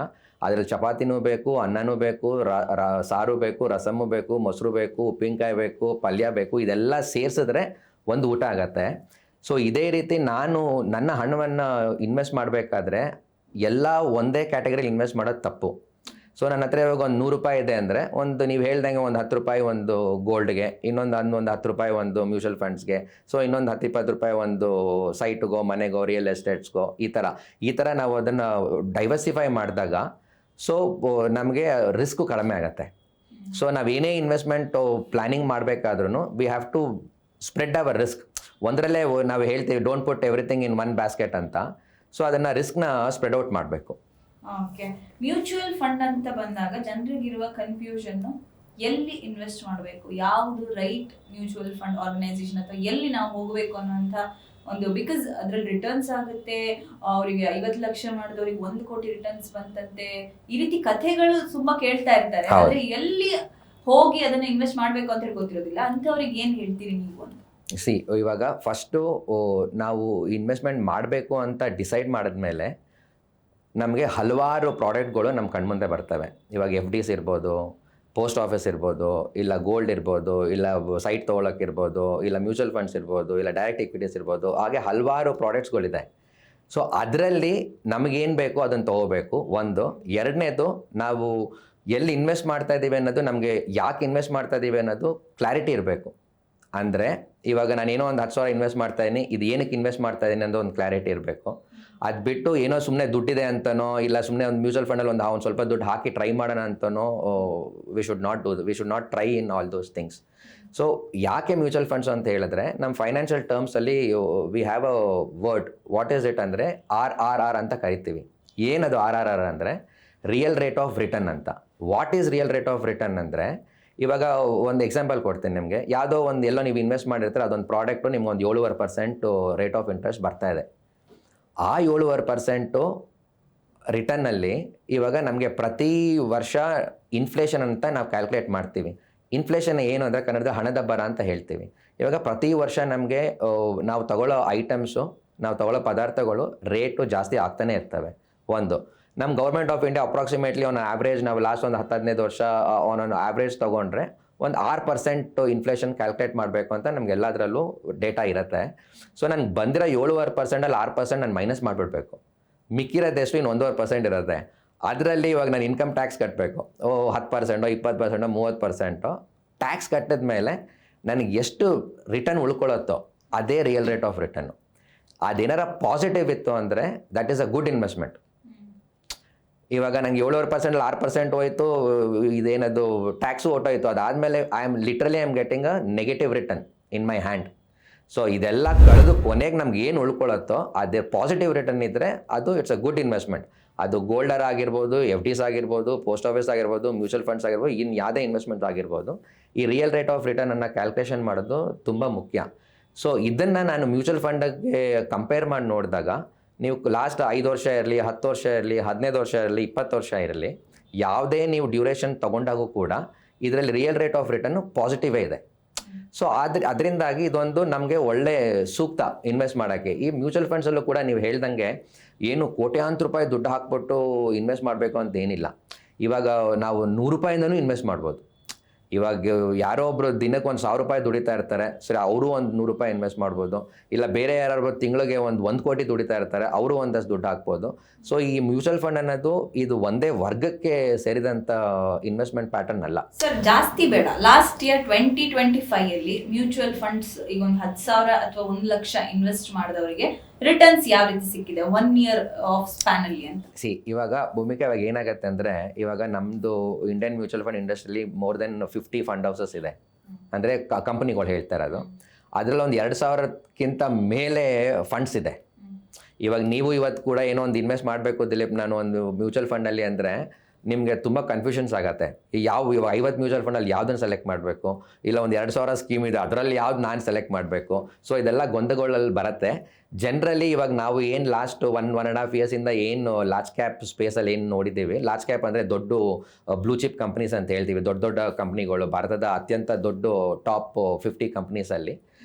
ಅದ್ರಲ್ಲಿ ಚಪಾತಿನೂ ಬೇಕು, ಅನ್ನನೂ ಬೇಕು, ಸಾರು ಬೇಕು, ರಸಮ್ಮು ಬೇಕು, ಮೊಸರು ಬೇಕು, ಉಪ್ಪಿನಕಾಯಿ ಬೇಕು, ಪಲ್ಯ ಬೇಕು. ಇದೆಲ್ಲ ಸೇರಿಸಿದ್ರೆ ಒಂದು ಊಟ ಆಗತ್ತೆ. ಸೊ ಇದೇ ರೀತಿ ನಾನು ನನ್ನ ಹಣವನ್ನು ಇನ್ವೆಸ್ಟ್ ಮಾಡಬೇಕಾದ್ರೆ ಎಲ್ಲ ಒಂದೇ ಕ್ಯಾಟಗರಿಲಿ ಇನ್ವೆಸ್ಟ್ ಮಾಡೋದು ತಪ್ಪು. ಸೊ ನನ್ನ ಹತ್ರ ಇವಾಗ ಒಂದು 100 ರೂಪಾಯಿ ಇದೆ ಅಂದರೆ, ನೀವು ಹೇಳ್ದಂಗೆ ಒಂದು 10 ರೂಪಾಯಿ ಒಂದು ಗೋಲ್ಡ್ಗೆ, ಇನ್ನೊಂದು 10 ರೂಪಾಯಿ ಒಂದು ಮ್ಯೂಚುವಲ್ ಫಂಡ್ಸ್ಗೆ, ಸೊ ಇನ್ನೊಂದು 10-20 ರೂಪಾಯಿ ಒಂದು ಸೈಟ್ಗೋ, ಮನೆಗೋ, ರಿಯಲ್ ಎಸ್ಟೇಟ್ಸ್ಗೋ, ಈ ಥರ ನಾವು ಅದನ್ನು ಡೈವರ್ಸಿಫೈ ಮಾಡಿದಾಗ ಸೊ ನಮಗೆ ರಿಸ್ಕು ಕಡಿಮೆ ಆಗುತ್ತೆ. ಸೊ ನಾವೇನೇ ಇನ್ವೆಸ್ಟ್ಮೆಂಟ್ ಪ್ಲ್ಯಾನಿಂಗ್ ಮಾಡಬೇಕಾದ್ರೂ we have to spread our risk. ಒಂದರಲ್ಲೇ ನಾವು ಹೇಳ್ತೀವಿ don't put everything in one basket ಅಂತ. ಸೊ ಅದನ್ನು ರಿಸ್ಕ್ನ ಸ್ಪ್ರೆಡ್ ಔಟ್ ಮಾಡಬೇಕು. ಓಕೆ, ಮ್ಯೂಚುವಲ್ ಫಂಡ್ ಅಂತ ಬಂದಾಗ ಜನರಿಗಿರುವ ಕನ್ಫ್ಯೂಷನ್, ಎಲ್ಲಿ ಇನ್ವೆಸ್ಟ್ ಮಾಡಬೇಕು, ಯಾವುದು ರೈಟ್ ಮ್ಯೂಚುವಲ್ ಫಂಡ್ ಆರ್ಗನೈಸೇಷನ್ ಅಥವಾ ಎಲ್ಲಿ ನಾವು ಹೋಗಬೇಕು ಅನ್ನೋಂಥ ಒಂದು, ಬಿಕಾಸ್ ಅದ್ರಲ್ಲಿ ರಿಟರ್ನ್ಸ್ ಆಗುತ್ತೆ, ಅವರಿಗೆ 50 ಲಕ್ಷ ಮಾಡಿದವ್ರಿಗೆ 1 ಕೋಟಿ ರಿಟರ್ನ್ಸ್ ಬಂತಂತೆ, ಈ ರೀತಿ ಕಥೆಗಳು ತುಂಬಾ ಕೇಳ್ತಾ ಇರ್ತಾರೆ. ಆದ್ರೆ ಎಲ್ಲಿ ಹೋಗಿ ಅದನ್ನ ಇನ್ವೆಸ್ಟ್ ಮಾಡ್ಬೇಕು ಅಂತ ಹೇಳಿ ಗೊತ್ತಿರೋದಿಲ್ಲ. ಅಂಥವ್ರಿಗೆ ಏನ್ ಹೇಳ್ತೀರಿ ನೀವು ಅಂತ? ಇವಾಗ ಫಸ್ಟು ನಾವು ಇನ್ವೆಸ್ಟ್ಮೆಂಟ್ ಮಾಡಬೇಕು ಅಂತ ಡಿಸೈಡ್ ಮಾಡಿದ್ಮೇಲೆ ನಮಗೆ ಹಲವಾರು ಪ್ರಾಡಕ್ಟ್ಗಳು ನಮ್ಮ ಕಣ್ಮುಂದೆ ಬರ್ತವೆ. ಇವಾಗ FDs ಇರ್ಬೋದು, ಪೋಸ್ಟ್ ಆಫೀಸ್ ಇರ್ಬೋದು, ಇಲ್ಲ ಗೋಲ್ಡ್ ಇರ್ಬೋದು, ಇಲ್ಲ ಸೈಟ್ ತೊಗೊಳಕ್ಕಿರ್ಬೋದು, ಇಲ್ಲ ಮ್ಯೂಚುವಲ್ ಫಂಡ್ಸ್ ಇರ್ಬೋದು, ಇಲ್ಲ ಡೈರೆಕ್ಟ್ ಇಕ್ವಿಟೀಸ್ ಇರ್ಬೋದು. ಹಾಗೆ ಹಲವಾರು ಪ್ರಾಡಕ್ಟ್ಸ್ಗಳಿದೆ. ಸೊ ಅದರಲ್ಲಿ ನಮಗೇನು ಬೇಕೋ ಅದನ್ನು ತೊಗೋಬೇಕು. ಒಂದು. ಎರಡನೇದು, ನಾವು ಎಲ್ಲಿ ಇನ್ವೆಸ್ಟ್ ಮಾಡ್ತಾ ಇದ್ದೀವಿ ಅನ್ನೋದು, ನಮಗೆ ಯಾಕೆ ಇನ್ವೆಸ್ಟ್ ಮಾಡ್ತಾ ಇದ್ದೀವಿ ಅನ್ನೋದು ಕ್ಲಾರಿಟಿ ಇರಬೇಕು. ಅಂದರೆ ಇವಾಗ ನಾನು ಏನೋ ಒಂದು 10,000 ಇನ್ವೆಸ್ಟ್ ಮಾಡ್ತಾ ಇದ್ದೀನಿ, ಇದು ಏನಕ್ಕೆ ಇನ್ವೆಸ್ಟ್ ಮಾಡ್ತಾ ಇದ್ದೀನಿ ಅನ್ನೋದು ಒಂದು ಕ್ಲಾರಿಟಿ ಇರಬೇಕು. ಅದು ಬಿಟ್ಟು ಏನೋ ಸುಮ್ಮನೆ ದುಡ್ಡಿದೆ ಅಂತನೋ, ಇಲ್ಲ ಸುಮ್ಮನೆ ಒಂದು ಮ್ಯೂಚುವಲ್ ಫಂಡಲ್ಲಿ ಒಂದು ಸ್ವಲ್ಪ ದುಡ್ಡು ಹಾಕಿ ಟ್ರೈ ಮಾಡೋಣ ಅಂತನೋ, we should not try in all those things. So ಯಾಕೆ ಮ್ಯೂಚುವಲ್ ಫಂಡ್ಸ್ ಅಂತ ಹೇಳಿದ್ರೆ, ನಮ್ಮ ಫೈನಾನ್ಷಿಯಲ್ ಟರ್ಮ್ಸಲ್ಲಿ we have a word. What is it ಅಂದರೆ RRR ಅಂತ ಕರಿತೀವಿ. ಏನದು RRR ಅಂದರೆ ರಿಯಲ್ ರೇಟ್ ಆಫ್ ರಿಟರ್ನ್ ಅಂತ. What is real rate of return ಅಂದರೆ, ಇವಾಗ ಒಂದು ಎಕ್ಸಾಂಪಲ್ ಕೊಡ್ತೀನಿ ನಿಮಗೆ. ಯಾವುದೋ ಒಂದು ಎಲ್ಲೋ ನೀವು ಇನ್ವೆಸ್ಟ್ ಮಾಡಿರ್ತಾರೆ, ಅದೊಂದು ಪ್ರಾಡಕ್ಟು ನಿಮ್ಗೆ ಒಂದು 7.5% ರೇಟ್ ಆಫ್ ಇಂಟ್ರೆಸ್ಟ್ ಬರ್ತಾ ಇದೆ. ಆ 7.5% ರಿಟರ್ನಲ್ಲಿ ಇವಾಗ ನಮಗೆ ಪ್ರತಿ ವರ್ಷ ಇನ್ಫ್ಲೇಷನ್ ಅಂತ ನಾವು ಕ್ಯಾಲ್ಕುಲೇಟ್ ಮಾಡ್ತೀವಿ. ಇನ್ಫ್ಲೇಷನ್ ಏನು ಅಂದರೆ ಕನ್ನಡದ ಹಣದಬ್ಬರ ಅಂತ ಹೇಳ್ತೀವಿ. ಇವಾಗ ಪ್ರತಿ ವರ್ಷ ನಮಗೆ ನಾವು ತಗೊಳ್ಳೋ ಐಟಮ್ಸು, ನಾವು ತಗೊಳ್ಳೋ ಪದಾರ್ಥಗಳು ರೇಟು ಜಾಸ್ತಿ ಆಗ್ತಾನೆ ಇರ್ತವೆ. ಒಂದು. ನಮ್ಮ ಗೌರ್ಮೆಂಟ್ ಆಫ್ ಇಂಡಿಯಾ ಅಪ್ರಾಕ್ಸಿಮೇಟ್ಲಿ ಒಂದು ಆವ್ರೇಜ್, ನಾವು ಲಾಸ್ಟ್ ಒಂದು 10-15 ವರ್ಷ ಒಂದು ಆವ್ರೇಜ್ ತೊಗೊಂಡ್ರೆ ಒಂದು 6% ಇನ್ಫ್ಲೇಷನ್ ಕ್ಯಾಲ್ಕುಲೇಟ್ ಮಾಡಬೇಕು ಅಂತ ನಮ್ಗೆ ಎಲ್ಲದರಲ್ಲೂ ಡೇಟಾ ಇರುತ್ತೆ. ಸೊ ನನಗೆ ಬಂದಿರೋ 7.5%ಅಲ್ಲಿ 6% ನಾನು ಮೈನಸ್ ಮಾಡಿಬಿಡ್ಬೇಕು. ಮಿಕ್ಕಿರೋದೆಷ್ಟು ಇನ್ನು 1.5% ಇರುತ್ತೆ. ಅದರಲ್ಲಿ ಇವಾಗ ನಾನು ಇನ್ಕಮ್ ಟ್ಯಾಕ್ಸ್ ಕಟ್ಟಬೇಕು. 10%, 20%, 30% ಟ್ಯಾಕ್ಸ್ ಕಟ್ಟಿದ ಮೇಲೆ ನನಗೆ ಎಷ್ಟು ರಿಟರ್ನ್ ಉಳ್ಕೊಳ್ಳುತ್ತೋ ಅದೇ ರಿಯಲ್ ರೇಟ್ ಆಫ್ ರಿಟರ್ನು. ಅದೇನಾರ ಪಾಸಿಟಿವ್ ಇತ್ತು ಅಂದರೆ that is a good investment. ಇವಾಗ ನನಗೆ 7% 6% ಹೋಯಿತು, ಇದೇನದು ಟ್ಯಾಕ್ಸು ಹೊಟ್ಟೋಯ್ತು, ಅದಾದಮೇಲೆ I am getting a negative return in my hand. So ಇದೆಲ್ಲ ಕಳೆದು ಕೊನೆಗೆ ನಮ್ಗೆ ಏನು ಉಳ್ಕೊಳ್ಳುತ್ತೋ ಅದೇ ಪಾಸಿಟಿವ್ ರಿಟರ್ನ್ ಇದ್ದರೆ ಅದು ಇಟ್ಸ್ ಅ ಗುಡ್ ಇನ್ವೆಸ್ಟ್ಮೆಂಟ್. ಅದು ಗೋಲ್ಡರ್ ಆಗಿರ್ಬೋದು, FDs ಆಗಿರ್ಬೋದು, ಪೋಸ್ಟ್ ಆಫೀಸ್ ಆಗಿರ್ಬೋದು, ಮ್ಯೂಚುವಲ್ ಫಂಡ್ಸ್ ಆಗಿರ್ಬೋದು, ಇನ್ನು ಯಾವುದೇ ಇನ್ವೆಸ್ಟ್ಮೆಂಟ್ ಆಗಿರ್ಬೋದು, ಈ ರಿಯಲ್ ರೇಟ್ ಆಫ್ ರಿಟರ್ನನ್ನು ಕ್ಯಾಲ್ಕುಲೇಷನ್ ಮಾಡೋದು ತುಂಬ ಮುಖ್ಯ. ಸೊ ಇದನ್ನು ನಾನು ಮ್ಯೂಚುವಲ್ ಫಂಡಿಗೆ ಕಂಪೇರ್ ಮಾಡಿ ನೋಡಿದಾಗ, ನೀವು ಲಾಸ್ಟ್ 5 ವರ್ಷ ಇರಲಿ, 10 ವರ್ಷ ಇರಲಿ, 15 ವರ್ಷ ಇರಲಿ, 20 ವರ್ಷ ಇರಲಿ, ಯಾವುದೇ ನೀವು ಡ್ಯೂರೇಷನ್ ತೊಗೊಂಡಾಗೂ ಕೂಡ ಇದರಲ್ಲಿ ರಿಯಲ್ ರೇಟ್ ಆಫ್ ರಿಟರ್ನು ಪಾಸಿಟಿವೇ ಇದೆ. ಸೊ ಅದರಿಂದಾಗಿ ಇದೊಂದು ನಮಗೆ ಒಳ್ಳೆ ಸೂಕ್ತ ಇನ್ವೆಸ್ಟ್ ಮಾಡೋಕ್ಕೆ. ಈ ಮ್ಯೂಚುವಲ್ ಫಂಡ್ಸಲ್ಲೂ ಕೂಡ ನೀವು ಹೇಳ್ದಂಗೆ ಏನು ಕೋಟ್ಯಾಂತರ ರೂಪಾಯಿ ದುಡ್ಡು ಹಾಕ್ಬಿಟ್ಟು ಇನ್ವೆಸ್ಟ್ ಮಾಡಬೇಕು ಅಂತ ಏನಿಲ್ಲ. ಇವಾಗ ನಾವು 100 ರೂಪಾಯಿಂದನೂ ಇನ್ವೆಸ್ಟ್ ಮಾಡ್ಬೋದು. ಇವಾಗ ಯಾರೋ ಒಬ್ಬರು ದಿನಕ್ಕೆ ಒಂದು 1,000 ರೂಪಾಯಿ ದುಡಿತಾ ಇರ್ತಾರೆ, ಸರಿ, ಅವರು ಒಂದು 100 ರೂಪಾಯಿ ಇನ್ವೆಸ್ಟ್ ಮಾಡ್ಬೋದು. ಇಲ್ಲ ಬೇರೆ ಯಾರು ತಿಂಗಳಿಗೆ ಒಂದು 1 ಕೋಟಿ ದುಡಿತಾ ಇರ್ತಾರೆ, ಅವರು ಒಂದಷ್ಟು ದುಡ್ಡು ಹಾಕ್ಬೋದು. ಸೊ ಈ ಮ್ಯೂಚುವಲ್ ಫಂಡ್ ಅನ್ನೋದು ಇದು ಒಂದೇ ವರ್ಗಕ್ಕೆ ಸೇರಿದಂಥ ಇನ್ವೆಸ್ಟ್ಮೆಂಟ್ ಪ್ಯಾಟರ್ನ್ ಅಲ್ಲ. ಸರ್, ಜಾಸ್ತಿ ಬೇಡ. ಲಾಸ್ಟ್ ಇಯರ್ 2025 ಮ್ಯೂಚುವಲ್ ಫಂಡ್ಸ್ ಈಗ ಒಂದು 10,000 ಅಥವಾ 1 ಲಕ್ಷ ಇನ್ವೆಸ್ಟ್ ಮಾಡಿದವರಿಗೆ ರಿಟರ್ನ್ಸ್ ಯಾವ ರೀತಿ ಸಿಕ್ಕಿದೆ 1 ಇಯರ್ ಆಫ್ ಸ್ಪ್ಯಾನ್ ಅಲ್ಲಿ ಅಂತ? ಇವಾಗ ಭೂಮಿಕಾ, ಇವಾಗ ಏನಾಗುತ್ತೆ ಅಂದರೆ, ಇವಾಗ ನಮ್ಮದು ಇಂಡಿಯನ್ ಮ್ಯೂಚುವಲ್ ಫಂಡ್ ಇಂಡಸ್ಟ್ರಿಲಿ ಮೋರ್ ದೆನ್ 50 ಫಂಡ್ ಹೌಸಸ್ ಇದೆ. ಅಂದರೆ ಕಂಪ್ನಿಗಳು ಹೇಳ್ತಾ ಇರೋದು. ಅದರಲ್ಲಿ ಒಂದು 2,000ಕ್ಕಿಂತ ಮೇಲೆ ಫಂಡ್ಸ್ ಇದೆ. ಇವಾಗ ನೀವು ಇವತ್ತು ಕೂಡ ಏನೋ ಒಂದು ಇನ್ವೆಸ್ಟ್ ಮಾಡಬೇಕು ದಿಲೀಪ್ ನಾನು ಒಂದು ಮ್ಯೂಚುವಲ್ ಫಂಡಲ್ಲಿ ಅಂದರೆ ನಿಮಗೆ ತುಂಬ ಕನ್ಫ್ಯೂಷನ್ಸ್ ಆಗುತ್ತೆ. ಇವಾಗ 50 ಮ್ಯೂಚುವಲ್ ಫಂಡಲ್ಲಿ ಯಾವುದನ್ನು ಸೆಲೆಕ್ಟ್ ಮಾಡಬೇಕು, ಇಲ್ಲ ಒಂದು 2,000 ಸ್ಕೀಮ್ ಇದೆ ಅದರಲ್ಲಿ ಯಾವ್ದು ನಾನು ಸೆಲೆಕ್ಟ್ ಮಾಡಬೇಕು. ಸೊ ಇದೆಲ್ಲ ಗೊಂದಲಗಳಲ್ಲಿ ಬರುತ್ತೆ. ಜನರಲಿ ಇವಾಗ ನಾವು ಏನು ಲಾಸ್ಟ್ 1.5 ಇಯರ್ಸಿಂದ ಏನು ಲಾರ್ಜ್ ಕ್ಯಾಪ್ ಸ್ಪೇಸಲ್ಲಿ ಏನು ನೋಡಿದ್ದೀವಿ, ಲಾರ್ಜ್ ಕ್ಯಾಪ್ ಅಂದರೆ ದೊಡ್ಡ ಬ್ಲೂ ಚಿಪ್ ಕಂಪ್ನೀಸ್ ಅಂತ ಹೇಳ್ತೀವಿ, ದೊಡ್ಡ ದೊಡ್ಡ ಕಂಪ್ನಿಗಳು, ಭಾರತದ ಅತ್ಯಂತ ದೊಡ್ಡ ಟಾಪ್ 50 ಕಂಪ್ನೀಸಲ್ಲಿ.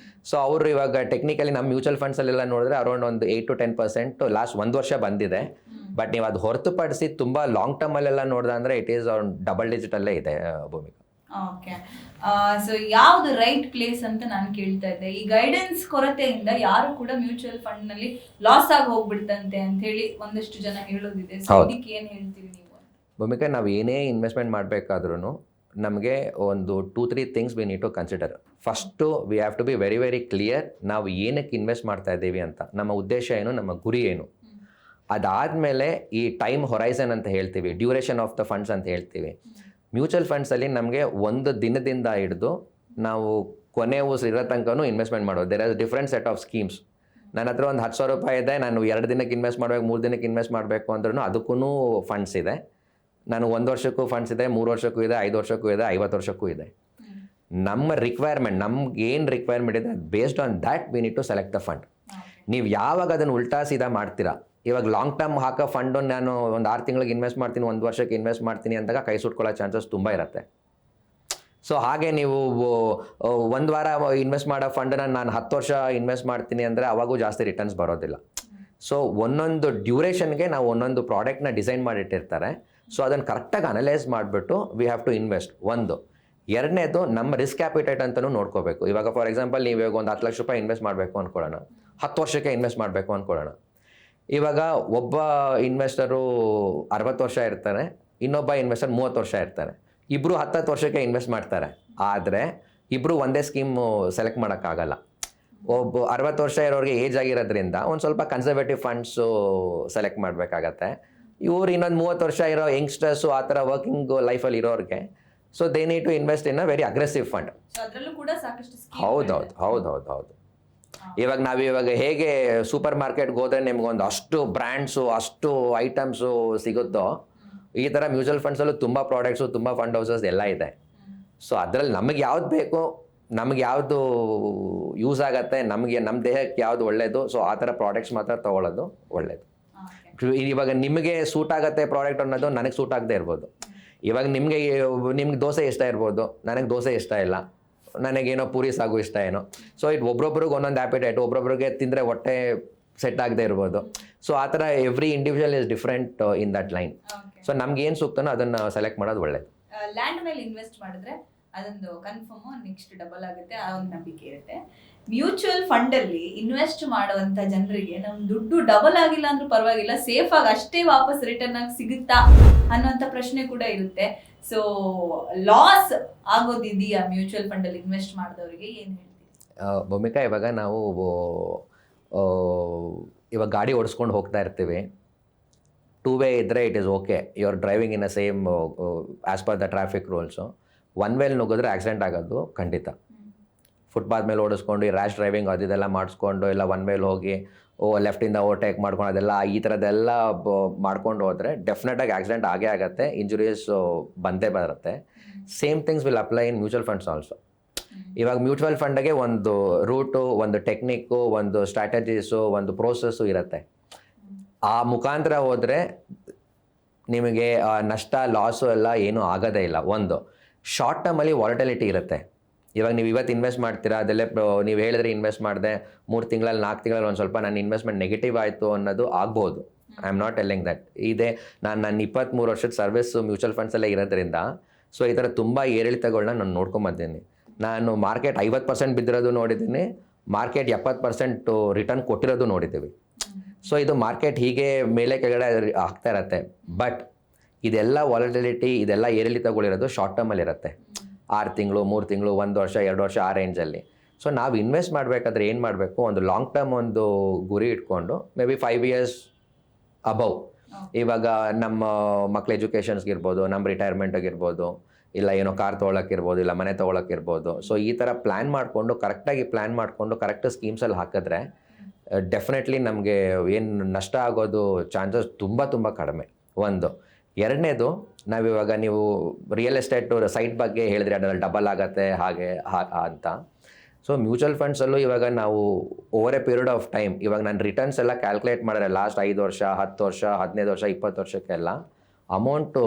ಸೊ ಅವರು ಇವಾಗ ಟೆಕ್ನಿಕಲಿ ನಮ್ಮ ಮ್ಯೂಚುವಲ್ ಫಂಡ್ಸಲ್ಲೆಲ್ಲ ನೋಡಿದ್ರೆ ಅರೌಂಡ್ ಒಂದು 8 to 10% ಲಾಸ್ಟ್ 1 ವರ್ಷ ಬಂದಿದೆ. ಬಟ್ ನೀವು ಅದು ಹೊರತುಪಡಿಸಿ ತುಂಬ ಲಾಂಗ್ ಟರ್ಮಲ್ಲೆಲ್ಲ ನೋಡಿದೆ ಅಂದರೆ ಇಟ್ ಈಸ್ ಡಬಲ್ ಡಿಜಿಟಲ್ಲೇ ಇದೆ ಭೂಮಿಕಾ. ಓಕೆ, ಸೊ ಯಾವ್ದು ರೈಟ್ ಪ್ಲೇಸ್ ಅಂತ ನಾನು ಕೇಳ್ತಾ ಇದ್ದೆ. ಈ ಗೈಡೆನ್ಸ್ ಕೊರತೆಯಿಂದ ಯಾರು ಕೂಡ ಮ್ಯೂಚುವಲ್ ಫಂಡ್ ನಲ್ಲಿ ಲಾಸ್ ಆಗಿ ಹೋಗ್ಬಿಡ್ತಂತೆ ಅಂತ ಹೇಳಿ ಒಂದಷ್ಟು ಜನ ಹೇಳೋದಿದೆ. ಸೊ ಇದಕ್ಕೆ ಏನ್ ಹೇಳ್ತೀವಿ ನೀವು? ಭೂಮಿಕಾ, ನಾವು ಏನೇ ಇನ್ವೆಸ್ಟ್ಮೆಂಟ್ ಮಾಡಬೇಕಾದ್ರೂ ನಮಗೆ ಒಂದು 2-3 things we need to consider. First we have to be very very clear ನಾವು ಏನಕ್ಕೆ ಇನ್ವೆಸ್ಟ್ ಮಾಡ್ತಾ ಇದ್ದೀವಿ ಅಂತ, ನಮ್ಮ ಉದ್ದೇಶ ಏನು, ನಮ್ಮ ಗುರಿ ಏನು. ಅದಾದಮೇಲೆ ಈ ಟೈಮ್ ಹೊರೈಸನ್ ಅಂತ ಹೇಳ್ತೀವಿ, ಡ್ಯೂರೇಷನ್ ಆಫ್ ದ ಫಂಡ್ಸ್ ಅಂತ ಹೇಳ್ತೀವಿ. ಮ್ಯೂಚುವಲ್ ಫಂಡ್ಸಲ್ಲಿ ನಮಗೆ ಒಂದು ದಿನದಿಂದ ಹಿಡಿದು ನಾವು ಕೊನೆ ಇರೋ ತನಕನೂ ಇನ್ವೆಸ್ಟ್ಮೆಂಟ್ ಮಾಡೋದು. There are different set of schemes. ನನ್ನ ಹತ್ರ ಒಂದು 10,000 ರೂಪಾಯಿ ಇದೆ, ನಾನು 2 ದಿನಕ್ಕೆ ಇನ್ವೆಸ್ಟ್ ಮಾಡಬೇಕು, 3 ದಿನಕ್ಕೆ ಇನ್ವೆಸ್ಟ್ ಮಾಡಬೇಕು ಅಂದ್ರೂ ಅದಕ್ಕೂ ಫಂಡ್ಸ್ ಇದೆ. ನಾನು 1 ವರ್ಷಕ್ಕೂ ಫಂಡ್ಸ್ ಇದೆ, 3 ವರ್ಷಕ್ಕೂ ಇದೆ, 5 ವರ್ಷಕ್ಕೂ ಇದೆ, 50 ವರ್ಷಕ್ಕೂ ಇದೆ. ನಮ್ಮ ರಿಕ್ವೈರ್ಮೆಂಟ್, ನಮ್ಗೆ ಏನು ರಿಕ್ವೈರ್ಮೆಂಟ್ ಇದೆ based on that we need to select the fund. ನೀವು ಯಾವಾಗ ಅದನ್ನು ಉಲ್ಟಾ ಸೀದಾ ಮಾಡ್ತೀರಾ, ಇವಾಗ ಲಾಂಗ್ ಟರ್ಮ್ ಹಾಕೋ ಫಂಡು ನಾನು ಒಂದು 6 ತಿಂಗಳಿಗೆ ಇನ್ವೆಸ್ಟ್ ಮಾಡ್ತೀನಿ, 1 ವರ್ಷಕ್ಕೆ ಇನ್ವೆಸ್ಟ್ ಮಾಡ್ತೀನಿ ಅಂದಾಗ ಕೈ ಸುಟ್ಕೊಳ್ಳೋ ಚಾನ್ಸಸ್ ತುಂಬ ಇರುತ್ತೆ. ಸೊ ಹಾಗೆ ನೀವು 1 ವಾರ ಇನ್ವೆಸ್ಟ್ ಮಾಡೋ ಫಂಡನ್ನ ನಾನು 10 ವರ್ಷ ಇನ್ವೆಸ್ಟ್ ಮಾಡ್ತೀನಿ ಅಂದರೆ ಅವಾಗೂ ಜಾಸ್ತಿ ರಿಟರ್ನ್ಸ್ ಬರೋದಿಲ್ಲ. ಸೊ ಒಂದೊಂದು ಡ್ಯೂರೇಷನ್ಗೆ ನಾವು ಒಂದೊಂದು ಪ್ರಾಡಕ್ಟ್ನ ಡಿಸೈನ್ ಮಾಡಿಟ್ಟಿರ್ತಾರೆ. ಸೊ ಅದನ್ನು ಕರೆಕ್ಟಾಗಿ ಅನಲೈಸ್ ಮಾಡಿಬಿಟ್ಟು ವಿ ಹ್ಯಾವ್ ಟು ಇನ್ವೆಸ್ಟ್. ಒಂದು. ಎರಡನೇದು ನಮ್ಮ ರಿಸ್ಕ್ ಕ್ಯಾಪಿಟೇಟ್ ಅಂತಲೂ ನೋಡ್ಕೋಬೇಕು. ಇವಾಗ ಫಾರ್ ಎಕ್ಸಾಂಪಲ್ ನೀವು ಇವಾಗ ಒಂದು 10 ಲಕ್ಷ ರೂಪಾಯಿ ಇನ್ವೆಸ್ಟ್ ಮಾಡಬೇಕು ಅಂದ್ಕೊಳ್ಳೋಣ, 10 ವರ್ಷಕ್ಕೆ ಇನ್ವೆಸ್ಟ್ ಮಾಡಬೇಕು ಅಂದ್ಕೊಳ್ಳೋಣ. ಇವಾಗ ಒಬ್ಬ ಇನ್ವೆಸ್ಟರು 60 ವರ್ಷ ಇರ್ತಾರೆ, ಇನ್ನೊಬ್ಬ ಇನ್ವೆಸ್ಟರ್ 30 ವರ್ಷ ಇರ್ತಾರೆ. ಇಬ್ಬರು 10 ವರ್ಷಕ್ಕೆ ಇನ್ವೆಸ್ಟ್ ಮಾಡ್ತಾರೆ. ಆದರೆ ಇಬ್ಬರು ಒಂದೇ ಸ್ಕೀಮು ಸೆಲೆಕ್ಟ್ ಮಾಡೋಕ್ಕಾಗಲ್ಲ. ಒಬ್ಬ 60 ವರ್ಷ ಇರೋರಿಗೆ ಏಜ್ ಆಗಿರೋದ್ರಿಂದ ಒಂದು ಸ್ವಲ್ಪ ಕನ್ಸರ್ವೇಟಿವ್ ಫಂಡ್ಸು ಸೆಲೆಕ್ಟ್ ಮಾಡಬೇಕಾಗತ್ತೆ. ಇವ್ರು ಇನ್ನೊಂದು 30 ವರ್ಷ ಇರೋ ಯಂಗ್ಸ್ಟರ್ಸು ಆ ಥರ ವರ್ಕಿಂಗ್ ಲೈಫಲ್ಲಿ ಇರೋರಿಗೆ, so they need to invest in a very aggressive fund. ಹೌದು. ಇವಾಗ ನಾವಿವಾಗ ಹೇಗೆ ಸೂಪರ್ ಮಾರ್ಕೆಟ್ಗೆ ಹೋದರೆ ನಿಮ್ಗೊಂದು ಅಷ್ಟು ಬ್ರ್ಯಾಂಡ್ಸು, ಅಷ್ಟು ಐಟಮ್ಸು ಸಿಗುತ್ತೋ, ಈ ಥರ ಮ್ಯೂಚುವಲ್ ಫಂಡ್ಸಲ್ಲೂ ತುಂಬ ಪ್ರಾಡಕ್ಟ್ಸು, ತುಂಬ ಫಂಡ್ ಹೌಸಸ್ ಎಲ್ಲ ಇದೆ. ಸೊ ಅದರಲ್ಲಿ ನಮಗೆ ಯಾವ್ದು ಬೇಕು, ನಮಗೆ ಯಾವುದು ಯೂಸ್ ಆಗುತ್ತೆ, ನಮಗೆ ನಮ್ಮ ದೇಹಕ್ಕೆ ಯಾವುದು ಒಳ್ಳೆಯದು, ಸೊ ಆ ಥರ ಪ್ರಾಡಕ್ಟ್ಸ್ ಮಾತ್ರ ತೊಗೊಳ್ಳೋದು ಒಳ್ಳೆಯದು. ಇವಾಗ ನಿಮಗೆ ಸೂಟ್ ಆಗುತ್ತೆ ಪ್ರಾಡಕ್ಟ್ ಅನ್ನೋದು ನನಗೆ ಸೂಟ್ ಆಗದೆ ಇರ್ಬೋದು. ಇವಾಗ ನಿಮ್ಗೆ ದೋಸೆ ಇಷ್ಟ ಇರ್ಬೋದು, ನನಗೆ ದೋಸೆ ಇಷ್ಟ ಇಲ್ಲ, ನನಗೇನೋ ಪೂರಿ ಸಾಗು ಇಷ್ಟ ಏನೋ. ಸೊ ಒಬ್ರೊಬ್ರಿಗೆ ಒಂದೊಂದು ಆ್ಯಪಿಟೈಟ್, ಒಬ್ರೊಬ್ರಿಗೆ ತಿಂದರೆ ಹೊಟ್ಟೆ ಸೆಟ್ ಆಗದೆ ಇರ್ಬೋದು. ಸೊ ಆ ಥರ every individual is different in that line. So ನಮ್ಗೆ ಏನು ಸೂಕ್ತನೋ ಅದನ್ನು ಸೆಲೆಕ್ಟ್ ಮಾಡೋದು ಒಳ್ಳೇದು. ಲ್ಯಾಂಡ್ ಮೇಲೆ ಇನ್ವೆಸ್ಟ್ ಮಾಡಿದ್ರೆ ಅದೊಂದು ಕನ್ಫರ್ಮ್ ನೆಕ್ಸ್ಟ್ ಡಬಲ್ ಆಗುತ್ತೆ, ಆ ಒಂದು ನಂಬಿಕೆ ಇರುತ್ತೆ. ಮ್ಯೂಚುವಲ್ ಫಂಡ್ ಅಲ್ಲಿ ಇನ್ವೆಸ್ಟ್ ಮಾಡುವಂತ ಜನರಿಗೆ ನಮ್ ದುಡ್ಡು ಡಬಲ್ ಆಗಿಲ್ಲ ಅಂದ್ರೂ ಪರವಾಗಿಲ್ಲ, ಸೇಫ್ ಆಗಿ ಅಷ್ಟೇ ವಾಪಸ್ ರಿಟರ್ನ್ ಆಗಿ ಸಿಗುತ್ತಾ ಅನ್ನೋಂಥ ಪ್ರಶ್ನೆ ಕೂಡ ಇರುತ್ತೆ. ಸೊ ಲಾಸ್ ಆಗೋದಿದೆಯಾ ಮ್ಯೂಚುವಲ್ ಫಂಡ್ ಅಲ್ಲಿ ಇನ್ವೆಸ್ಟ್ ಮಾಡಿದವರಿಗೆ, ಏನು ಹೇಳ್ತೀವಿ? ಭೂಮಿಕಾ, ಇವಾಗ ನಾವು ಇವಾಗ ಗಾಡಿ ಓಡಿಸ್ಕೊಂಡು ಹೋಗ್ತಾ ಇರ್ತೀವಿ. 2 ವೇ ಇದ್ದರೆ it is okay, you are driving in a same as per the traffic rules. 1 ವೇಲ್ ನುಗ್ಗಿದ್ರೆ ಆಕ್ಸಿಡೆಂಟ್ ಆಗೋದು ಖಂಡಿತ. ಫುಟ್ಪಾತ್ ಮೇಲೆ ಓಡಿಸ್ಕೊಂಡು ಈ ರ್ಯಾಶ್ ಡ್ರೈವಿಂಗ್ ಅದೆಲ್ಲ ಮಾಡಿಸ್ಕೊಂಡು, ಇಲ್ಲ 1 ವೇಲ್ ಹೋಗಿ ಲೆಫ್ಟಿಂದ ಓವರ್ಟೇಕ್ ಮಾಡ್ಕೊಂಡು ಅದೆಲ್ಲ ಈ ಥರದ್ದೆಲ್ಲ ಮಾಡ್ಕೊಂಡು ಹೋದರೆ ಡೆಫಿನೆಟಾಗಿ ಆಕ್ಸಿಡೆಂಟ್ ಆಗೇ ಆಗುತ್ತೆ, ಇಂಜುರೀಸ್ ಬಂದೇ ಬರುತ್ತೆ. Same things will apply in mutual funds also. ಇವಾಗ ಮ್ಯೂಚುವಲ್ ಫಂಡ್ಗೆ ಒಂದು ರೂಟು, ಒಂದು ಟೆಕ್ನಿಕ್ಕು, ಒಂದು ಸ್ಟ್ರಾಟಜೀಸು, ಒಂದು ಪ್ರೋಸೆಸ್ಸು ಇರುತ್ತೆ. ಆ ಮುಖಾಂತರ ಹೋದರೆ ನಿಮಗೆ ನಷ್ಟ, ಲಾಸು ಎಲ್ಲ ಏನೂ ಆಗೋದೇ ಇಲ್ಲ. ಒಂದು ಶಾರ್ಟ್ ಟರ್ಮಲ್ಲಿ ವಾಲಟಿಲಿಟಿ ಇರುತ್ತೆ. ಇವಾಗ ನೀವು ಇವತ್ತು ಇನ್ವೆಸ್ಟ್ ಮಾಡ್ತೀರಾ, ಅದೆಲ್ಲ ನೀವು ಹೇಳಿದ್ರೆ ಇನ್ವೆಸ್ಟ್ ಮಾಡಿದೆ 3 ತಿಂಗಳಲ್ಲಿ 4 ತಿಂಗಳಲ್ಲಿ ಒಂದು ಸ್ವಲ್ಪ ನನ್ನ ಇನ್ವೆಸ್ಟ್ಮೆಂಟ್ ನೆಗೆಟಿವ್ ಆಯಿತು ಅನ್ನೋದು ಆಗ್ಬೋದು. I am not telling that. ಇದೆ ನನ್ನ 23 ವರ್ಷದ ಸರ್ವಿಸು ಮ್ಯೂಚುವಲ್ ಫಂಡ್ಸಲ್ಲೇ ಇರೋದ್ರಿಂದ ಸೊ ಈ ಥರ ತುಂಬ ಏರಿಳಿತಗಳನ್ನ ನಾನು ನೋಡ್ಕೊಂಬಂದಿದ್ದೀನಿ. ನಾನು ಮಾರ್ಕೆಟ್ 50% ಬಿದ್ದಿರೋದು ನೋಡಿದ್ದೀನಿ, ಮಾರ್ಕೆಟ್ 70% ರಿಟರ್ನ್ ಕೊಟ್ಟಿರೋದು ನೋಡಿದ್ದೀವಿ. ಸೊ ಇದು ಮಾರ್ಕೆಟ್ ಹೀಗೆ ಮೇಲೆ ಕೆಳಗಡೆ ಆಗ್ತಾ ಇರತ್ತೆ. ಬಟ್ ಇದೆಲ್ಲ ವಾಲಟಿಲಿಟಿ, ಇದೆಲ್ಲ ಏರಿಳಿತಗಳಿರೋದು ಶಾರ್ಟ್ ಟರ್ಮಲ್ಲಿ ಇರುತ್ತೆ. 6 ತಿಂಗಳು, 3 ತಿಂಗಳು, 1 ವರ್ಷ, 2 ವರ್ಷ, ಆ ರೇಂಜಲ್ಲಿ. ಸೊ ನಾವು ಇನ್ವೆಸ್ಟ್ ಮಾಡಬೇಕಾದ್ರೆ ಏನು ಮಾಡಬೇಕು, ಒಂದು ಲಾಂಗ್ ಟರ್ಮ್ ಒಂದು ಗುರಿ ಇಟ್ಕೊಂಡು ಮೇ ಬಿ 5 ಇಯರ್ಸ್ ಅಬೌವ್. ಇವಾಗ ನಮ್ಮ ಮಕ್ಳ ಎಜುಕೇಷನ್ಸ್ಗಿರ್ಬೋದು, ನಮ್ಮ ರಿಟೈರ್ಮೆಂಟ್ಗಿರ್ಬೋದು, ಇಲ್ಲ ಏನೋ ಕಾರ್ ತೊಗೊಳಕ್ಕಿರ್ಬೋದು, ಇಲ್ಲ ಮನೆ ತೊಗೊಳಕ್ಕಿರ್ಬೋದು. ಸೊ ಈ ಥರ ಪ್ಲ್ಯಾನ್ ಮಾಡಿಕೊಂಡು ಕರೆಕ್ಟಾಗಿ ಪ್ಲ್ಯಾನ್ ಮಾಡಿಕೊಂಡು ಕರೆಕ್ಟ್ ಸ್ಕೀಮ್ಸಲ್ಲಿ ಹಾಕಿದ್ರೆ ಡೆಫಿನೆಟ್ಲಿ ನಮಗೆ ಏನು ನಷ್ಟ ಆಗೋದು ಚಾನ್ಸಸ್ ತುಂಬ ತುಂಬ ಕಡಿಮೆ. ಒಂದು. ಎರಡನೇದು, ನಾವಿವಾಗ ನೀವು ರಿಯಲ್ ಎಸ್ಟೇಟು ಸೈಟ್ ಬಗ್ಗೆ ಹೇಳಿದ್ರೆ ಅದರಲ್ಲಿ ಡಬಲ್ ಆಗುತ್ತೆ ಹಾಗೆ ಅಂತ. ಸೊ ಮ್ಯೂಚುವಲ್ ಫಂಡ್ಸಲ್ಲೂ ಇವಾಗ ನಾವು over A period of time, ಇವಾಗ ನಾನು ರಿಟರ್ನ್ಸ್ ಎಲ್ಲ ಕ್ಯಾಲ್ಕುಲೇಟ್ ಮಾಡಿದ್ರೆ ಲಾಸ್ಟ್ 5 ವರ್ಷ, 10 ವರ್ಷ, 15 ವರ್ಷ, 20 ವರ್ಷಕ್ಕೆಲ್ಲ ಅಮೌಂಟು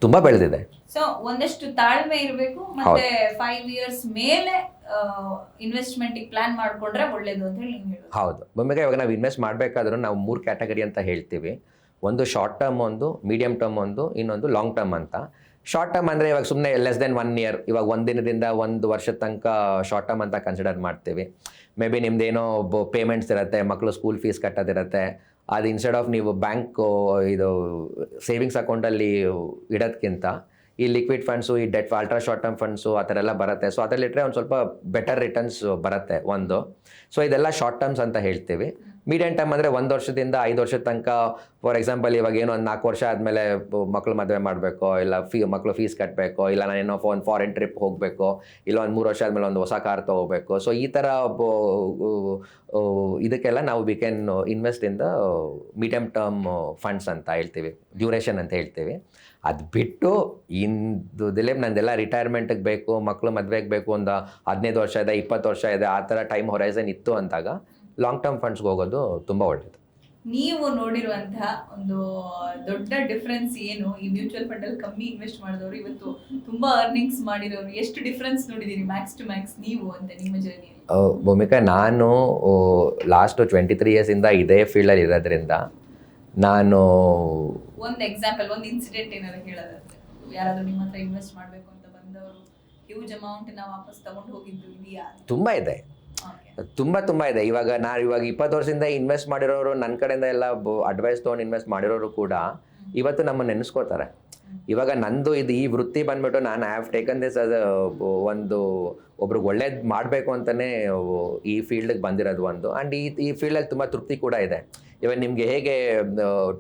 ತುಂಬ ಬೆಳೆದಿದೆ. ಸೊ ಒಂದಷ್ಟು ತಾಳ್ಮೆ ಇರಬೇಕು, ಮತ್ತೆ 5 ಇಯರ್ಸ್ ಮೇಲೆ ಇನ್ವೆಸ್ಟ್ಮೆಂಟ್ ಪ್ಲಾನ್ ಮಾಡ್ಕೊಂಡ್ರೆ ಒಳ್ಳೇದು ಅಂತ ಹೇಳಿ ನೀವು ಹೇಳೋದು. ಹೌದು. ಒಮ್ಮೆಗೆ ಇವಾಗ ನಾವು ಇನ್ವೆಸ್ಟ್ ಮಾಡಬೇಕಾದ್ರೂ ನಾವು 3 ಕ್ಯಾಟಗರಿ ಅಂತ ಹೇಳ್ತೀವಿ. ಒಂದು ಶಾರ್ಟ್ ಟರ್ಮ್, ಒಂದು ಮೀಡಿಯಮ್ ಟರ್ಮ್, ಒಂದು ಇನ್ನೊಂದು ಲಾಂಗ್ ಟರ್ಮ್ ಅಂತ. ಶಾರ್ಟ್ ಟರ್ಮ್ ಅಂದರೆ ಇವಾಗ ಸುಮ್ಮನೆ ಲೆಸ್ ದೆನ್ 1 ಇಯರ್, ಇವಾಗ 1 ದಿನದಿಂದ 1 ವರ್ಷದ ತನಕ ಶಾರ್ಟ್ ಟರ್ಮ್ ಅಂತ ಕನ್ಸಿಡರ್ ಮಾಡ್ತೀವಿ. ಮೇ ಬಿ ನಿಮ್ದೇನೋ ಪೇಮೆಂಟ್ಸ್ ಇರುತ್ತೆ, ಮಕ್ಕಳು ಸ್ಕೂಲ್ ಫೀಸ್ ಕಟ್ಟೋದಿರುತ್ತೆ, ಅದು ಇನ್ಸ್ಟೆಡ್ ಆಫ್ ನೀವು ಬ್ಯಾಂಕ್ ಇದು ಸೇವಿಂಗ್ಸ್ ಅಕೌಂಟಲ್ಲಿ ಇಡೋದಕ್ಕಿಂತ ಈ ಲಿಕ್ವಿಡ್ ಫಂಡ್ಸು, ಈ debt ultra short term funds ಆ ಥರ ಎಲ್ಲ ಬರುತ್ತೆ. ಸೊ ಅದರಲ್ಲಿಟ್ಟರೆ ಒಂದು ಸ್ವಲ್ಪ ಬೆಟರ್ ರಿಟರ್ನ್ಸ್ ಬರುತ್ತೆ ಒಂದು. ಸೊ ಇದೆಲ್ಲ ಶಾರ್ಟ್ ಟರ್ಮ್ಸ್ ಅಂತ ಹೇಳ್ತೀವಿ. ಮೀಡಿಯಮ್ ಟರ್ಮ್ ಅಂದರೆ 1 ವರ್ಷದಿಂದ 5 ವರ್ಷದ ತನಕ. ಫಾರ್ ಎಕ್ಸಾಂಪಲ್ ಇವಾಗ ಏನೋ ಒಂದು 4 ವರ್ಷ ಆದಮೇಲೆ ಮಕ್ಕಳು ಮದುವೆ ಮಾಡಬೇಕು, ಇಲ್ಲ ಮಕ್ಕಳು ಫೀಸ್ ಕಟ್ಟಬೇಕು, ಇಲ್ಲ ನಾನೇನೋ ಒಂದು ಫಾರಿನ್ ಟ್ರಿಪ್ ಹೋಗಬೇಕು, ಇಲ್ಲ ಒಂದು 3 ವರ್ಷ ಆದಮೇಲೆ ಒಂದು ಹೊಸ ಕಾರ್ ತೊಗೋಬೇಕು. ಸೊ ಈ ಥರ ಇದಕ್ಕೆಲ್ಲ ನಾವು we can invest in the medium term funds ಅಂತ ಹೇಳ್ತೀವಿ, ಡ್ಯೂರೇಷನ್ ಅಂತ ಹೇಳ್ತೀವಿ. ಅದು ಬಿಟ್ಟು ಇಂದು ದಿಲೀಪ್ ನಂದೆಲ್ಲ ರಿಟೈರ್ಮೆಂಟಿಗೆ ಬೇಕು, ಮಕ್ಕಳು ಮದುವೆಗೆ ಬೇಕು, ಒಂದು 15 ವರ್ಷ ಇದೆ, 20 ವರ್ಷ ಇದೆ, ಆ ಥರ ಟೈಮ್ ಹೊರೈಸನ್ ಇತ್ತು ಅಂದಾಗ ಲಾಂಗ್ ಟರ್ಮ್ ಫಂಡ್ಸ್ಗೆ ಹೋಗೋದು ತುಂಬ ಒಳ್ಳೆಯದು. ನೀವು ನೋಡಿರುವಂತಹ ಒಂದು ದೊಡ್ಡ ಡಿಫ್ರೆನ್ಸ್ ಏನು? ಈ ಮ್ಯೂಚುವಲ್ ಫಂಡ್ ಅಲ್ಲಿ ಕಮ್ಮಿ ಇನ್ವೆಸ್ಟ್ ಮಾಡಿದವರು ಇವತ್ತು ತುಂಬಾ ಅರ್ನಿಂಗ್ಸ್ ಮಾಡಿರೋರು ಎಷ್ಟು ಡಿಫ್ರೆನ್ಸ್ ನೋಡಿದೀರಿ ಮ್ಯಾಕ್ಸ್ ಟು ಮ್ಯಾಕ್ಸ್ ನೀವು ಅಂತ ನಿಮ್ಮ ಜರ್ನಿ? ಭೂಮಿಕಾ, ನಾನು ಲಾಸ್ಟ್ 23 ಇಯರ್ಸಿಂದ ಇದೇ ಫೀಲ್ಡಲ್ಲಿ ಇರೋದ್ರಿಂದ ನಾನು ಒಂದು ಎಕ್ಸಾಂಪಲ್, ಒಂದು ಇನ್ಸಿಡೆಂಟ್ ಏನಾದ್ರು ಹೇಳೋದಾದ್ರೆ, ಯಾರಾದ್ರೂ ನಿಮ್ಮ ಹತ್ರ ಇನ್ವೆಸ್ಟ್ ಮಾಡಬೇಕು ಅಂತ ಬಂದವರು ಹ್ಯೂಜ್ ಅಮೌಂಟ್ ನ ವಾಪಸ್ ತಗೊಂಡು ಹೋಗಿದ್ದು ಇದೆಯಾ? ತುಂಬ ಇದೆ, ತುಂಬ ಇದೆ. ಇವಾಗ 20 ವರ್ಷದಿಂದ ಇನ್ವೆಸ್ಟ್ ಮಾಡಿರೋರು, ನನ್ನ ಕಡೆಯಿಂದ ಎಲ್ಲ ಅಡ್ವೈಸ್ ತೊಗೊಂಡು ಇನ್ವೆಸ್ಟ್ ಮಾಡಿರೋರು ಕೂಡ ಇವತ್ತು ನಮ್ಮನ್ನು ನೆನೆಸ್ಕೋತಾರೆ. ಇವಾಗ ನಂದು ಈ ವೃತ್ತಿ ಬಂದ್ಬಿಟ್ಟು ನಾನು ಹ್ಯಾವ್ ಟೇಕನ್ ದಿಸ್ ಅದು ಒಬ್ರಿಗೆ ಒಳ್ಳೇದು ಮಾಡಬೇಕು ಅಂತಲೇ ಈ ಫೀಲ್ಡಿಗೆ ಬಂದಿರೋದು ಒಂದು. ಆ್ಯಂಡ್ ಈ ಫೀಲ್ಡಲ್ಲಿ ತುಂಬ ತೃಪ್ತಿ ಕೂಡ ಇದೆ. ಇವಾಗ ನಿಮಗೆ ಹೇಗೆ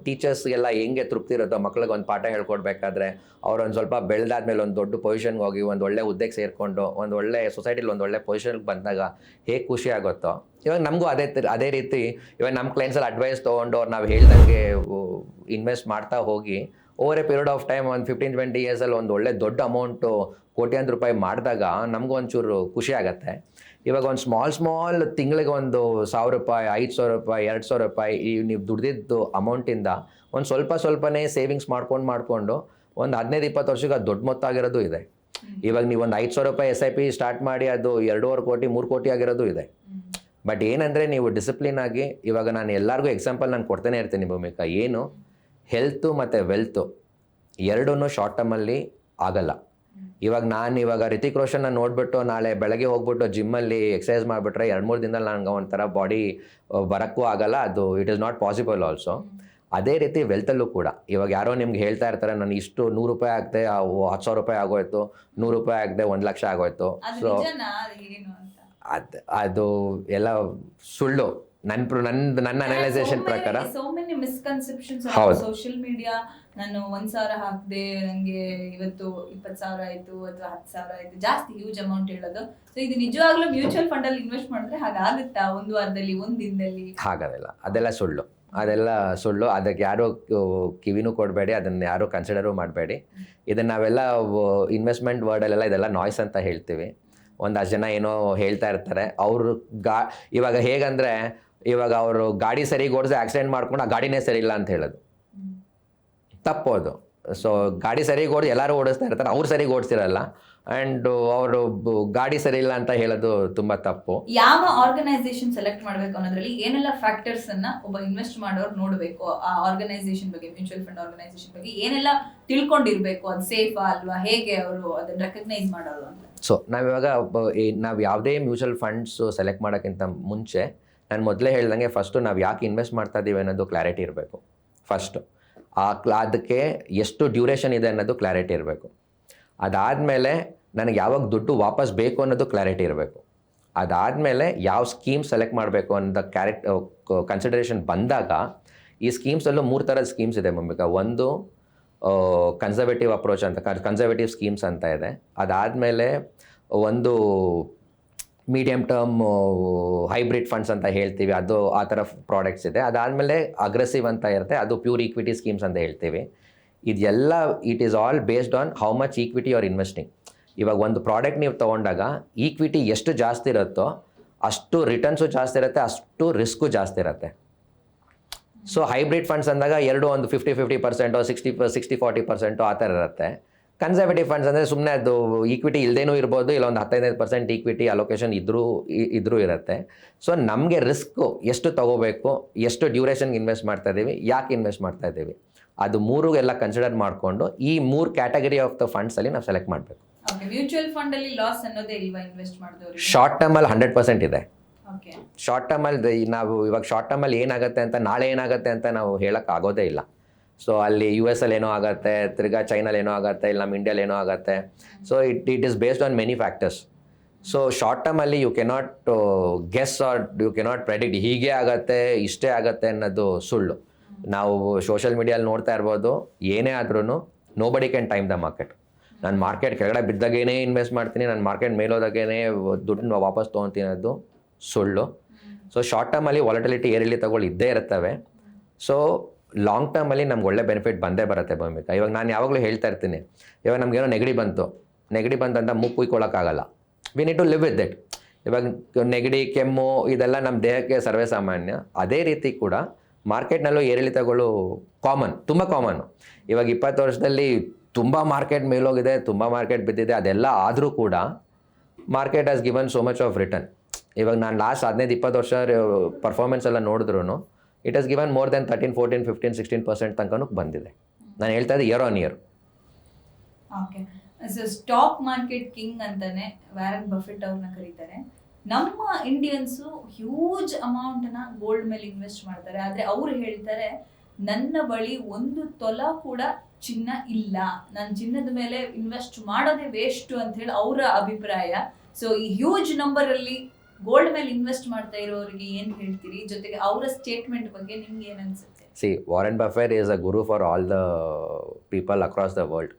ಟೀಚರ್ಸ್ಗೆಲ್ಲ ಹೆಂಗೆ ತೃಪ್ತಿ ಇರುತ್ತೋ, ಮಕ್ಳಿಗೆ ಒಂದು ಪಾಠ ಹೇಳ್ಕೊಡ್ಬೇಕಾದ್ರೆ ಅವ್ರೊಂದು ಸ್ವಲ್ಪ ಬೆಳೆದಾದ್ಮೇಲೆ ಒಂದು ದೊಡ್ಡ ಪೊಸಿಷನ್ಗೆ ಹೋಗಿ ಒಂದು ಒಳ್ಳೆ ಹುದ್ದೆಗೆ ಸೇರಿಕೊಂಡು ಒಂದು ಒಳ್ಳೆ ಸೊಸೈಟಿಲಿ ಒಂದು ಒಳ್ಳೆ ಪೊಸಿಷನ್ಗೆ ಬಂದಾಗ ಹೇಗೆ ಖುಷಿ ಆಗುತ್ತೋ, ಇವಾಗ ನಮಗೂ ಅದೇ ರೀತಿ ಇವಾಗ ನಮ್ಮ ಕ್ಲೈಂಟ್ಸಲ್ಲಿ ಅಡ್ವೈಸ್ ತೊಗೊಂಡು ಅವ್ರು ನಾವು ಹೇಳ್ದಂಗೆ ಇನ್ವೆಸ್ಟ್ ಮಾಡ್ತಾ ಹೋಗಿ over A period of time ಒಂದು 15-20 ಇಯರ್ಸಲ್ಲಿ ಒಂದು ಒಳ್ಳೆ ದೊಡ್ಡ ಅಮೌಂಟು ಕೋಟ್ಯಾಂತರ ರೂಪಾಯಿ ಮಾಡಿದಾಗ ನಮಗೂ ಒಂಚೂರು ಖುಷಿ ಆಗುತ್ತೆ. ಇವಾಗ ಒಂದು ಸ್ಮಾಲ್ ತಿಂಗಳಿಗೆ ಒಂದು 1,000 ರೂಪಾಯಿ, 500 ರೂಪಾಯಿ, 2,000 ರೂಪಾಯಿ ನೀವು ದುಡ್ದಿದ್ದು ಅಮೌಂಟಿಂದ ಒಂದು ಸ್ವಲ್ಪನೇ ಸೇವಿಂಗ್ಸ್ ಮಾಡ್ಕೊಂಡು ಒಂದು 15-20 ವರ್ಷಕ್ಕೆ ಅದು ದೊಡ್ಡ ಮೊತ್ತ ಆಗಿರೋದು ಇದೆ. ಇವಾಗ ನೀವು ಒಂದು 5,000 ರೂಪಾಯಿ SIP ಸ್ಟಾರ್ಟ್ ಮಾಡಿ ಅದು 2.5 ಕೋಟಿ 3 ಕೋಟಿ ಆಗಿರೋದು ಇದೆ. ಬಟ್ ಏನಂದರೆ ನೀವು ಡಿಸಿಪ್ಲಿನ್ ಆಗಿ, ಇವಾಗ ನಾನು ಎಲ್ಲರಿಗೂ ಎಕ್ಸಾಂಪಲ್ ನಾನು ಕೊಡ್ತಾನೆ ಇರ್ತೀನಿ ಭೂಮಿಕಾ, ಏನು ಹೆಲ್ತು ಮತ್ತು ವೆಲ್ತು ಎರಡೂ ಶಾರ್ಟ್ ಟರ್ಮಲ್ಲಿ ಆಗಲ್ಲ. ಇವಾಗ ರಿತಿಕ್ ರೋಷನ್ನ ನೋಡಿಬಿಟ್ಟು ನಾಳೆ ಬೆಳಗ್ಗೆ ಹೋಗ್ಬಿಟ್ಟು ಜಿಮ್ಮಲ್ಲಿ ಎಕ್ಸಸೈಸ್ ಮಾಡಿಬಿಟ್ರೆ 2-3 ದಿನದಲ್ಲಿ ನನಗೆ ಒಂಥರ ಬಾಡಿ ಬರೋಕ್ಕೂ ಆಗಲ್ಲ. ಅದು it is not possible also. ಅದೇ ರೀತಿ ವೆಲ್ತಲ್ಲೂ ಕೂಡ ಇವಾಗ ಯಾರೋ ನಿಮ್ಗೆ ಹೇಳ್ತಾ ಇರ್ತಾರೆ, ನಾನು ಇಷ್ಟು 100 ರೂಪಾಯಿ ಆಗದೆ 10,000 ರೂಪಾಯಿ ಆಗೋಯ್ತು, 100 ರೂಪಾಯಿ ಆಗದೆ 1 ಲಕ್ಷ ಆಗೋಯ್ತು. ಸೊ ಅದು ಎಲ್ಲ ಸುಳ್ಳು. ನನ್ನ ಅನಲೈಸೇಷನ್ ಪ್ರಕಾರ so many misconceptions social media. ನಾನು 1,000 ಹಾಕ್ದೆ, ನಂಗೆ ಇವತ್ತು 20,000 ಆಯ್ತು ಅಥವಾ 10,000 ಆಯ್ತು, ಜಾಸ್ತಿ ಹ್ಯೂಜ್ ಅಮೌಂಟ್ ಹೇಳೋದು. ಸೊ ಇದು ನಿಜವಾಗ್ಲೂ ಮ್ಯೂಚುವಲ್ ಫಂಡ್ ಅಲ್ಲಿ ಇನ್ವೆಸ್ಟ್ ಮಾಡಿದ್ರೆ ಹಾಗಾಗುತ್ತಾ? 1 ವಾರದಲ್ಲಿ 1 ದಿನದಲ್ಲಿ ಹಾಗಾಗಲ್ಲ. ಅದೆಲ್ಲ ಸುಳ್ಳು. ಅದಕ್ಕೆ ಯಾರು ಕಿವಿನೂ ಕೊಡಬೇಡಿ, ಅದನ್ನು ಯಾರು ಕನ್ಸಿಡರೂ ಮಾಡಬೇಡಿ. ಇದನ್ನು ನಾವೆಲ್ಲ ಇನ್ವೆಸ್ಟ್ಮೆಂಟ್ ವರ್ಡಲ್ಲೆಲ್ಲ ಇದೆಲ್ಲ ನಾಯ್ಸ್ ಅಂತ ಹೇಳ್ತೀವಿ. ಒಂದಷ್ಟು ಜನ ಏನೋ ಹೇಳ್ತಾ ಇರ್ತಾರೆ. ಅವರು ಇವಾಗ ಹೇಗಂದರೆ, ಇವಾಗ ಅವರು ಗಾಡಿ ಸರಿಗೆ ಓಡಿಸಿ ಆಕ್ಸಿಡೆಂಟ್ ಮಾಡ್ಕೊಂಡು ಆ ಗಾಡಿನೇ ಸರಿ ಇಲ್ಲ ಅಂತ ಹೇಳೋದು ತಪ್ಪೋದು. ಸೊ ಗಾಡಿ ಸರಿಗೆ ಓಡಿಸಿ ಎಲ್ಲರೂ ಓಡಿಸ್ತಾ ಇರ್ತಾರೆ, ಅವ್ರು ಸರಿಗೆ ಓಡಿಸಿರಲ್ಲ. ಆ್ಯಂಡ್ ಅವರು ಗಾಡಿ ಸರಿ ಇಲ್ಲ ಅಂತ ಹೇಳೋದು ತುಂಬ ತಪ್ಪು. ಯಾವ ಆರ್ಗನೈಸೇಷನ್ ಸೆಲೆಕ್ಟ್ ಮಾಡಬೇಕು ಅನ್ನೋದ್ರಲ್ಲಿ ಏನೆಲ್ಲ ಫ್ಯಾಕ್ಟರ್ಸ್ ಅನ್ನ ಒಬ್ಬ ಇನ್ವೆಸ್ಟ್ ಮಾಡೋರು ನೋಡಬೇಕು? ಆ ಆರ್ಗನೈಸೇಷನ್ ಬಗ್ಗೆ, ಮ್ಯೂಚುವಲ್ ಫಂಡ್ ಆರ್ಗನೈಸೇಷನ್ ಬಗ್ಗೆ ಏನೆಲ್ಲ ತಿಳ್ಕೊಂಡಿರ್ಬೇಕು? ಅದು ಸೇಫಾ ಅಲ್ವಾ, ಹೇಗೆ ಅವರು ಅದನ್ನ ರೆಕಗ್ನೈಸ್ ಮಾಡೋದು ಅಂತ? ಸೊ ನಾವು ಯಾವುದೇ ಮ್ಯೂಚುವಲ್ ಫಂಡ್ಸ್ ಸೆಲೆಕ್ಟ್ ಮಾಡೋಕ್ಕಿಂತ ಮುಂಚೆ ನಾನು ಮೊದಲೇ ಹೇಳ್ದಂಗೆ ಫಸ್ಟು ನಾವು ಯಾಕೆ ಇನ್ವೆಸ್ಟ್ ಮಾಡ್ತಾ ಇದ್ದೀವಿ ಅನ್ನೋದು ಕ್ಲಾರಿಟಿ ಇರಬೇಕು. ಫಸ್ಟು ಅದಕ್ಕೆ ಎಷ್ಟು ಡ್ಯೂರೇಷನ್ ಇದೆ ಅನ್ನೋದು ಕ್ಲಾರಿಟಿ ಇರಬೇಕು. ಅದಾದಮೇಲೆ ನನಗೆ ಯಾವಾಗ ದುಡ್ಡು ವಾಪಸ್ ಬೇಕು ಅನ್ನೋದು ಕ್ಲಾರಿಟಿ ಇರಬೇಕು. ಅದಾದಮೇಲೆ ಯಾವ ಸ್ಕೀಮ್ ಸೆಲೆಕ್ಟ್ ಮಾಡಬೇಕು ಅನ್ನೋ ಕನ್ಸಿಡರೇಷನ್ ಬಂದಾಗ, ಈ ಸ್ಕೀಮ್ಸಲ್ಲೂ 3 ಥರದ ಸ್ಕೀಮ್ಸ್ ಇದೆ ಭೂಮಿಕಾ. ಒಂದು ಕನ್ಸರ್ವೇಟಿವ್ ಅಪ್ರೋಚ್ ಅಂತ ಕನ್ಸರ್ವೇಟಿವ್ ಸ್ಕೀಮ್ಸ್ ಅಂತ ಇದೆ. ಅದಾದಮೇಲೆ ಒಂದು ಮೀಡಿಯಮ್ ಟರ್ಮ್ ಹೈಬ್ರಿಡ್ ಫಂಡ್ಸ್ ಅಂತ ಹೇಳ್ತೀವಿ, ಅದು ಆ ಥರ ಪ್ರಾಡಕ್ಟ್ಸ್ ಇದೆ. ಅದಾದಮೇಲೆ ಅಗ್ರೆಸಿವ್ ಅಂತ ಇರುತ್ತೆ, ಅದು ಪ್ಯೂರ್ ಈಕ್ವಿಟಿ ಸ್ಕೀಮ್ಸ್ ಅಂತ ಹೇಳ್ತೀವಿ. ಇದೆಲ್ಲ it is all based on how much equity are investing. ಇವಾಗ ಒಂದು ಪ್ರಾಡಕ್ಟ್ ನೀವು ತೊಗೊಂಡಾಗ ಈಕ್ವಿಟಿ ಎಷ್ಟು ಜಾಸ್ತಿ ಇರುತ್ತೋ ಅಷ್ಟು ರಿಟರ್ನ್ಸು ಜಾಸ್ತಿ ಇರುತ್ತೆ, ಅಷ್ಟು ರಿಸ್ಕು ಜಾಸ್ತಿ ಇರುತ್ತೆ. ಸೊ ಹೈಬ್ರಿಡ್ ಫಂಡ್ಸ್ ಅಂದಾಗ ಎರಡು ಒಂದು 50-50%, 60-40% ಆ ಥರ ಇರುತ್ತೆ. ಕನ್ಸರ್ವೇಟಿವ್ ಫಂಡ್ಸ್ ಅಂದರೆ ಸುಮ್ಮನೆ ಅದು ಈಕ್ವಿಟಿ ಇಲ್ಲದೇನೂ ಇರ್ಬೋದು, ಇಲ್ಲ ಒಂದು 15% ಈಕ್ವಿಟಿ ಅಲೋಕೇಶನ್ ಇದ್ರೂ ಇರುತ್ತೆ. ಸೊ ನಮಗೆ ರಿಸ್ಕು ಎಷ್ಟು ತೊಗೋಬೇಕು, ಎಷ್ಟು ಡ್ಯೂರೇಷನ್ಗೆ ಇನ್ವೆಸ್ಟ್ ಮಾಡ್ತಾ ಇದ್ದೀವಿ, ಯಾಕೆ ಇನ್ವೆಸ್ಟ್ ಮಾಡ್ತಾ ಇದ್ದೀವಿ, ಅದು ಮೂರು ಎಲ್ಲ ಕನ್ಸಿಡರ್ ಮಾಡಿಕೊಂಡು ಈ 3 ಕ್ಯಾಟಗರಿ ಆಫ್ ದ ಫಂಡ್ಸಲ್ಲಿ ನಾವು ಸೆಲೆಕ್ಟ್ ಮಾಡಬೇಕು. ಮ್ಯೂಚುವಲ್ ಫಂಡಲ್ಲಿ ಲಾಸ್ ಅನ್ನೋದೇ ಇಲ್ವಾ ಇನ್ವೆಸ್ಟ್ ಮಾಡಿದವರು? ಶಾರ್ಟ್ ಟರ್ಮಲ್ಲಿ 100% ಇದೆ. ಓಕೆ, ಶಾರ್ಟ್ ಟರ್ಮಲ್ಲಿ ನಾವು ಇವಾಗ ಶಾರ್ಟ್ ಟರ್ಮಲ್ಲಿ ಏನಾಗುತ್ತೆ ಅಂತ, ನಾಳೆ ಏನಾಗುತ್ತೆ ಅಂತ ನಾವು ಹೇಳೋಕ್ಕಾಗೋದೇ ಇಲ್ಲ. ಸೊ ಅಲ್ಲಿ US ಅಲ್ಲಿ ಏನೋ ಆಗುತ್ತೆ, ತಿರ್ಗಾ ಚೈನಲ್ಲಿ ಏನೋ ಆಗುತ್ತೆ, ಇಲ್ಲ ನಮ್ಮ ಇಂಡಿಯಲ್ಲಿ ಏನೋ ಆಗುತ್ತೆ. So it is based on many factors. So short ಟರ್ಮಲ್ಲಿ you cannot guess or you cannot predict ಹೀಗೆ ಆಗುತ್ತೆ ಇಷ್ಟೇ ಆಗುತ್ತೆ ಅನ್ನೋದು ಸುಳ್ಳು. ನಾವು ಸೋಷಿಯಲ್ ಮೀಡಿಯಲ್ಲಿ ನೋಡ್ತಾ ಇರ್ಬೋದು, ಏನೇ ಆದ್ರೂ nobody can time the market. ನಾನು ಮಾರ್ಕೆಟ್ ಕೆಳಗಡೆ ಬಿದ್ದಾಗೇನೆ ಇನ್ವೆಸ್ಟ್ ಮಾಡ್ತೀನಿ, ನಾನು ಮಾರ್ಕೆಟ್ ಮೇಲೋದಾಗೇನೆ ದುಡ್ಡನ್ನ ವಾಪಸ್ ತೊಗೊತೀನಿ, ಅದು ಸುಳ್ಳು. ಸೊ ಶಾರ್ಟ್ ಟರ್ಮಲ್ಲಿ ವಾಲಟಿಲಿಟಿ ಏರಿಳಿ ತಗೊಳ್ಳಿ ಇದ್ದೇ ಇರ್ತವೆ. ಸೊ ಲಾಂಗ್ ಟರ್ಮಲ್ಲಿ ನಮ್ಗೆ ಒಳ್ಳೆ ಬೆನಿಫಿಟ್ ಬಂದೇ ಬರುತ್ತೆ ಭೂಮಿಕಾ. ಇವಾಗ ನಾನು ಯಾವಾಗಲೂ ಹೇಳ್ತಾ ಇರ್ತೀನಿ, ಇವಾಗ ನಮಗೇನೋ ನೆಗಡಿ ಬಂತಂತ ಮೂಗು ಕುಯ್ಕೊಳ್ಳೋಕ್ಕಾಗಲ್ಲ. We need to live with it. ಇವಾಗ ನೆಗಡಿ, ಕೆಮ್ಮು ಇದೆಲ್ಲ ನಮ್ಮ ದೇಹಕ್ಕೆ ಸರ್ವೇ ಸಾಮಾನ್ಯ. ಅದೇ ರೀತಿ ಕೂಡ ಮಾರ್ಕೆಟ್ನಲ್ಲೂ ಏರಿಳಿತಗಳು ತುಂಬ ಕಾಮನ್ನು. ಇವಾಗ 20 ವರ್ಷದಲ್ಲಿ ತುಂಬ ಮಾರ್ಕೆಟ್ ಮೇಲೋಗಿದೆ, ತುಂಬ ಮಾರ್ಕೆಟ್ ಬಿದ್ದಿದೆ, ಅದೆಲ್ಲ ಆದರೂ ಕೂಡ market has given so much of return. ಇವಾಗ ನಾನು ಲಾಸ್ಟ್ 15-20 ವರ್ಷ ಪರ್ಫಾರ್ಮೆನ್ಸ್ ಎಲ್ಲ ನೋಡಿದ್ರು it has given more than 13, 14, 15, 16% ತನಕನೂ ಬಂದಿದೆ. ನಾನು ಹೇಳ್ತಾ ಇದ್ದೆ year on year. Okay, so stock market king ಅಂತಾನೆ ವ್ಯಾರನ್ ಬಫೆಟ್ ಅವ್ರನ್ನ ಕರೀತಾರೆ. ನಮ್ಮ ಇಂಡಿಯನ್ಸು ಹ್ಯೂಜ್ ಅಮೌಂಟ್ನ ಗೋಲ್ಡ್ ಮೇಲೆ ಇನ್ವೆಸ್ಟ್ ಮಾಡ್ತಾರೆ. ಆದರೆ ಅವ್ರು ಹೇಳ್ತಾರೆ, ನನ್ನ ಬಳಿ 1 ತೊಲ ಕೂಡ ಚಿನ್ನ ಇಲ್ಲ, ನಾನು ಚಿನ್ನದ ಮೇಲೆ ಇನ್ವೆಸ್ಟ್ ಮಾಡೋದೇ ವೇಸ್ಟ್ ಅಂತ ಹೇಳಿ ಅವರ ಅಭಿಪ್ರಾಯ. ಸೊ ಈ ಹ್ಯೂಜ್ ನಂಬರಲ್ಲಿ ಗೋಲ್ಡ್ ಮೇಲೆ ಇನ್ವೆಸ್ಟ್ ಮಾಡ್ತಾ ಇರೋರಿಗೆ ಏನು ಹೇಳ್ತೀರಿ? ಜೊತೆಗೆ ಅವರ ಸ್ಟೇಟ್ಮೆಂಟ್ ಬಗ್ಗೆ ನಿಮ್ಗೆ ಏನು ಅನ್ಸುತ್ತೆ? C, Warren Buffett is a Guru for all the people across the world.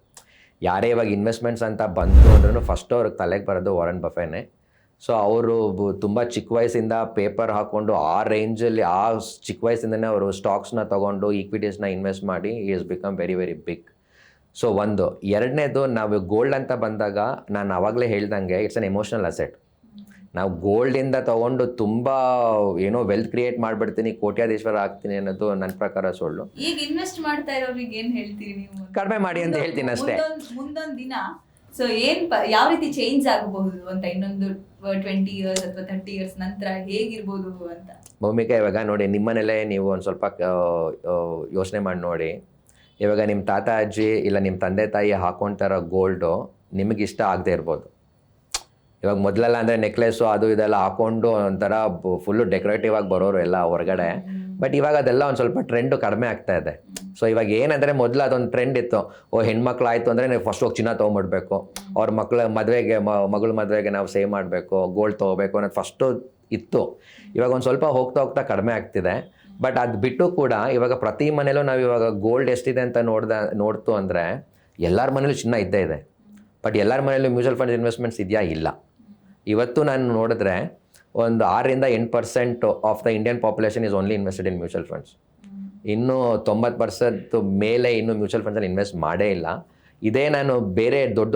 ಯಾರೇ ಇವಾಗ ಇನ್ವೆಸ್ಟ್ಮೆಂಟ್ಸ್ ಅಂತ ಬಂತು ಅಂದ್ರೂ ಫಸ್ಟ್ ಅವ್ರಿಗೆ ತಲೆಗೆ ಬರೋದು ವಾರೆನ್ ಬಫೆನೇ. ಸೊ ಅವರು ತುಂಬ ಚಿಕ್ಕ ವಯಸ್ಸಿಂದ ಪೇಪರ್ ಹಾಕ್ಕೊಂಡು ಆ ರೇಂಜಲ್ಲಿ ಚಿಕ್ಕ ವಯಸ್ಸಿಂದನೇ ಅವರು ಸ್ಟಾಕ್ಸ್ನ ತೊಗೊಂಡು ಈಕ್ವಿಟೀಸ್ನ ಇನ್ವೆಸ್ಟ್ ಮಾಡಿ ಈ is become very very big. So ಒಂದು. ಎರಡನೇದು, ನಾವು ಗೋಲ್ಡ್ ಅಂತ ಬಂದಾಗ ನಾನು ಆವಾಗಲೇ ಹೇಳ್ದಂಗೆ ಇಟ್ಸ್ ಅನ್ ಎಮೋಷನಲ್ ಅಸೆಟ್. ನಾವು ಗೋಲ್ಡಿಂದ ತೊಗೊಂಡು ತುಂಬ ಏನೋ ವೆಲ್ತ್ ಕ್ರಿಯೇಟ್ ಮಾಡಿಬಿಡ್ತೀನಿ, ಕೋಟ್ಯಾಧೀಶ್ವರ ಆಗ್ತೀನಿ ಅನ್ನೋದು ನನ್ನ ಪ್ರಕಾರ ಸುಳ್ಳು. ಈಗ ಇನ್ವೆಸ್ಟ್ ಮಾಡ್ತಾ ಇರೋರಿಗೆ ಏನು ಹೇಳ್ತೀರಿ ನೀವು? ಕಡಿಮೆ ಮಾಡಿ ಅಂತ ಹೇಳ್ತೀನಿ ಅಷ್ಟೇ. ಮುಂದೊಂದು ದಿನ ಸೊ ಯಾವ ರೀತಿ ಚೇಂಜ್ ಆಗಬಹುದು ಅಂತ, ಇನ್ನೊಂದು 20 years ಅಥವಾ 30 years ನಂತರ ಹೇಗಿರ್ಬೋದು ಅಂತ? ಭೂಮಿಕಾ, ಇವಾಗ ನೋಡಿ, ನಿಮ್ಮನೇಲೆ ನೀವು ಒಂದು ಸ್ವಲ್ಪ ಯೋಚನೆ ಮಾಡಿ ನೋಡಿ. ಇವಾಗ ನಿಮ್ಮ ತಾತ ಅಜ್ಜಿ ಇಲ್ಲ ನಿಮ್ಮ ತಂದೆ ತಾಯಿ ಹಾಕೊಳ್ತಾರೋ ಗೋಲ್ಡು ನಿಮಗೆ ಇಷ್ಟ ಆಗದೆ ಇರ್ಬೋದು. ಇವಾಗ ಮೊದಲೆಲ್ಲ ಅಂದರೆ ನೆಕ್ಲೆಸ್ಸು ಅದು ಇದೆಲ್ಲ ಹಾಕ್ಕೊಂಡು ಒಂಥರ ಫುಲ್ಲು ಡೆಕೋರೇಟಿವ್ ಆಗಿ ಬರೋರು ಎಲ್ಲ ಹೊರಗಡೆ. ಬಟ್ ಇವಾಗ ಅದೆಲ್ಲ ಒಂದು ಸ್ವಲ್ಪ ಟ್ರೆಂಡು ಕಡಿಮೆ ಆಗ್ತಾ ಇದೆ. ಸೊ ಇವಾಗ ಏನಂದರೆ ಮೊದಲು ಅದೊಂದು ಟ್ರೆಂಡ್ ಇತ್ತು, ಹೆಣ್ಮಕ್ಳು ಆಯಿತು ಅಂದರೆ ನೀವು ಫಸ್ಟ್ ಹೋಗಿ ಚಿನ್ನ ತೊಗೊಂಬಿಡ್ಬೇಕು, ಅವ್ರ ಮಗಳ ಮದುವೆಗೆ ನಾವು ಸೇವ್ ಮಾಡಬೇಕು, ಗೋಲ್ಡ್ ತೊಗೋಬೇಕು ಅನ್ನೋದು ಫಸ್ಟು ಇತ್ತು. ಇವಾಗ ಒಂದು ಸ್ವಲ್ಪ ಹೋಗ್ತಾ ಕಡಿಮೆ ಆಗ್ತಿದೆ. ಬಟ್ ಅದು ಬಿಟ್ಟು ಕೂಡ ಇವಾಗ ಪ್ರತಿ ಮನೇಲೂ ನಾವು ಇವಾಗ ಗೋಲ್ಡ್ ಎಷ್ಟಿದೆ ಅಂತ ನೋಡ್ತು ಅಂದರೆ ಎಲ್ಲರ ಮನೇಲೂ ಚಿನ್ನ ಇದ್ದೇ ಇದೆ. ಬಟ್ ಎಲ್ಲರ ಮನೇಲೂ ಮ್ಯೂಚುವಲ್ ಫಂಡ್ ಇನ್ವೆಸ್ಟ್ಮೆಂಟ್ಸ್ ಇದೆಯಾ? ಇಲ್ಲ. ಇವತ್ತು ನಾನು ನೋಡಿದ್ರೆ ಒಂದು 6-8% of the Indian population is only invested in mutual funds. ಇನ್ನೂ 90% ಮೇಲೆ ಇನ್ನೂ ಮ್ಯೂಚುವಲ್ ಫಂಡ್ಸಲ್ಲಿ ಇನ್ವೆಸ್ಟ್ ಮಾಡೇ ಇಲ್ಲ. ಇದೇ ನಾನು ಬೇರೆ ದೊಡ್ಡ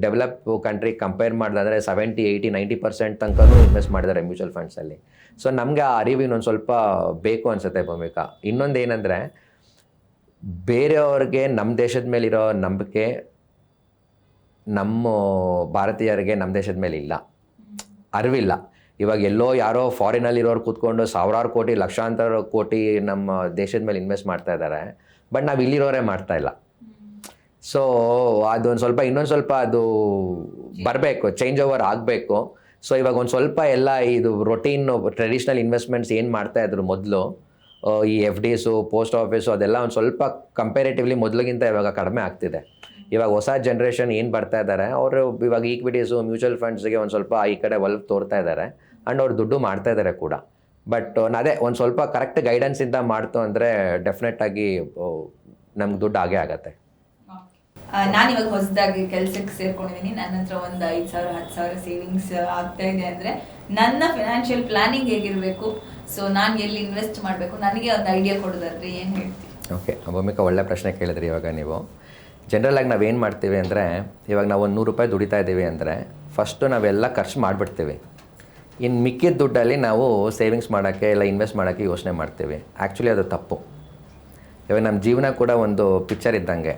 ಡೆವಲಪ್ ಕಂಟ್ರಿ ಕಂಪೇರ್ ಮಾಡಿದ್ರೆ 70, 80, 90% ತನಕನೂ ಇನ್ವೆಸ್ಟ್ ಮಾಡಿದ್ದಾರೆ ಮ್ಯೂಚುವಲ್ ಫಂಡ್ಸಲ್ಲಿ. ಸೊ ನಮಗೆ ಆ ಅರಿವು ಇನ್ನೊಂದು ಸ್ವಲ್ಪ ಬೇಕು ಅನಿಸುತ್ತೆ ಭೂಮಿಕಾ. ಇನ್ನೊಂದು ಏನಂದರೆ, ಬೇರೆಯವ್ರಿಗೆ ನಮ್ಮ ದೇಶದ ಮೇಲಿರೋ ನಂಬಿಕೆ ನಮ್ಮ ಭಾರತೀಯರಿಗೆ ನಮ್ಮ ದೇಶದ ಮೇಲೆ ಇಲ್ಲ, ಅರಿವಿಲ್ಲ. ಇವಾಗ ಎಲ್ಲೋ ಯಾರೋ ಫಾರಿನಲ್ಲಿರೋರು ಕೂತ್ಕೊಂಡು ಸಾವಿರಾರು ಕೋಟಿ, ಲಕ್ಷಾಂತರ ಕೋಟಿ ನಮ್ಮ ದೇಶದ ಮೇಲೆ ಇನ್ವೆಸ್ಟ್ ಮಾಡ್ತಾ ಇದ್ದಾರೆ. ಬಟ್ ನಾವು ಇಲ್ಲಿರೋರೇ ಮಾಡ್ತಾ ಇಲ್ಲ. ಸೊ ಅದೊಂದು ಸ್ವಲ್ಪ ಇನ್ನೊಂದು ಸ್ವಲ್ಪ ಅದು ಬರಬೇಕು, ಚೇಂಜ್ ಓವರ್ ಆಗಬೇಕು. ಸೊ ಇವಾಗ ಒಂದು ಸ್ವಲ್ಪ ಎಲ್ಲ ಇದು ರೊಟೀನ್ ಟ್ರೆಡಿಷ್ನಲ್ ಇನ್ವೆಸ್ಟ್ಮೆಂಟ್ಸ್ ಏನು ಮಾಡ್ತಾಯಿದ್ರು ಮೊದಲು, ಈ FDಸು, ಪೋಸ್ಟ್ ಆಫೀಸು, ಅದೆಲ್ಲ ಒಂದು ಸ್ವಲ್ಪ ಕಂಪೇರೇಟಿವ್ಲಿ ಮೊದಲಿಗಿಂತ ಇವಾಗ ಕಡಿಮೆ ಆಗ್ತಿದೆ. ಇವಾಗ ಹೊಸ ಜನ್ರೇಷನ್ ಏನು ಬರ್ತಾ ಇದ್ದಾರೆ, ಅವರು ಇವಾಗ ಈಕ್ವಿಟೀಸು, ಮ್ಯೂಚುವಲ್ ಫಂಡ್ಸ್ಗೆ ಒಂದು ಸ್ವಲ್ಪ ಈ ಕಡೆ ಒಲವು ತೋರ್ತಾ ಇದ್ದಾರೆ. ಆ್ಯಂಡ್ ಅವ್ರು ದುಡ್ಡು ಮಾಡ್ತಾ ಇದ್ದಾರೆ ಕೂಡ. ಬಟ್ ಅದೇ ಒಂದು ಸ್ವಲ್ಪ ಕರೆಕ್ಟ್ ಗೈಡೆನ್ಸಿಂದ ಮಾಡ್ತು ಅಂದರೆ ಡೆಫಿನೆಟ್ಟಾಗಿ ನಮ್ಗೆ ದುಡ್ಡು ಆಗೇ ಆಗುತ್ತೆ. ನಾನು ಇವಾಗ ಹೊಸದಾಗಿ ಕೆಲಸಕ್ಕೆ ಸೇರ್ಕೊಂಡಿದ್ದೀನಿ, ನನ್ನ ಹತ್ರ ಒಂದು 5,000 10,000 ಸೇವಿಂಗ್ಸ್ ಆಗ್ತಾ ಇದೆ ಅಂದರೆ ನನ್ನ ಫಿನಾನ್ಷಿಯಲ್ ಪ್ಲಾನಿಂಗ್ ಹೇಗಿರಬೇಕು, ಸೊ ನಾನು ಎಲ್ಲಿ ಇನ್ವೆಸ್ಟ್ ಮಾಡಬೇಕು, ನನಗೆ ಒಂದು ಐಡಿಯಾ ಕೊಡೋದಾದ್ರೆ ಏನು ಹೇಳ್ತೀವಿ? ಓಕೆ, ಭೂಮಿಕಾ ಒಳ್ಳೆ ಪ್ರಶ್ನೆ ಕೇಳಿದ್ರಿ. ಇವಾಗ ನೀವು ಜನರಲಾಗಿ ನಾವೇನು ಮಾಡ್ತೀವಿ ಅಂದರೆ, ಇವಾಗ ನಾವು ಒಂದು 100 ರೂಪಾಯಿ ದುಡಿತಾ ಇದ್ದೀವಿ ಅಂದರೆ ಫಸ್ಟು ನಾವೆಲ್ಲ ಖರ್ಚು ಮಾಡಿಬಿಡ್ತೀವಿ. ಇನ್ನು ಮಿಕ್ಕಿದ ದುಡ್ಡಲ್ಲಿ ನಾವು ಸೇವಿಂಗ್ಸ್ ಮಾಡೋಕ್ಕೆ ಇಲ್ಲ ಇನ್ವೆಸ್ಟ್ ಮಾಡೋಕ್ಕೆ ಯೋಚನೆ ಮಾಡ್ತೀವಿ. ಆ್ಯಕ್ಚುಲಿ ಅದು ತಪ್ಪು. ಇವಾಗ ನಮ್ಮ ಜೀವನ ಕೂಡ ಒಂದು ಪಿಕ್ಚರ್ ಇದ್ದಂಗೆ.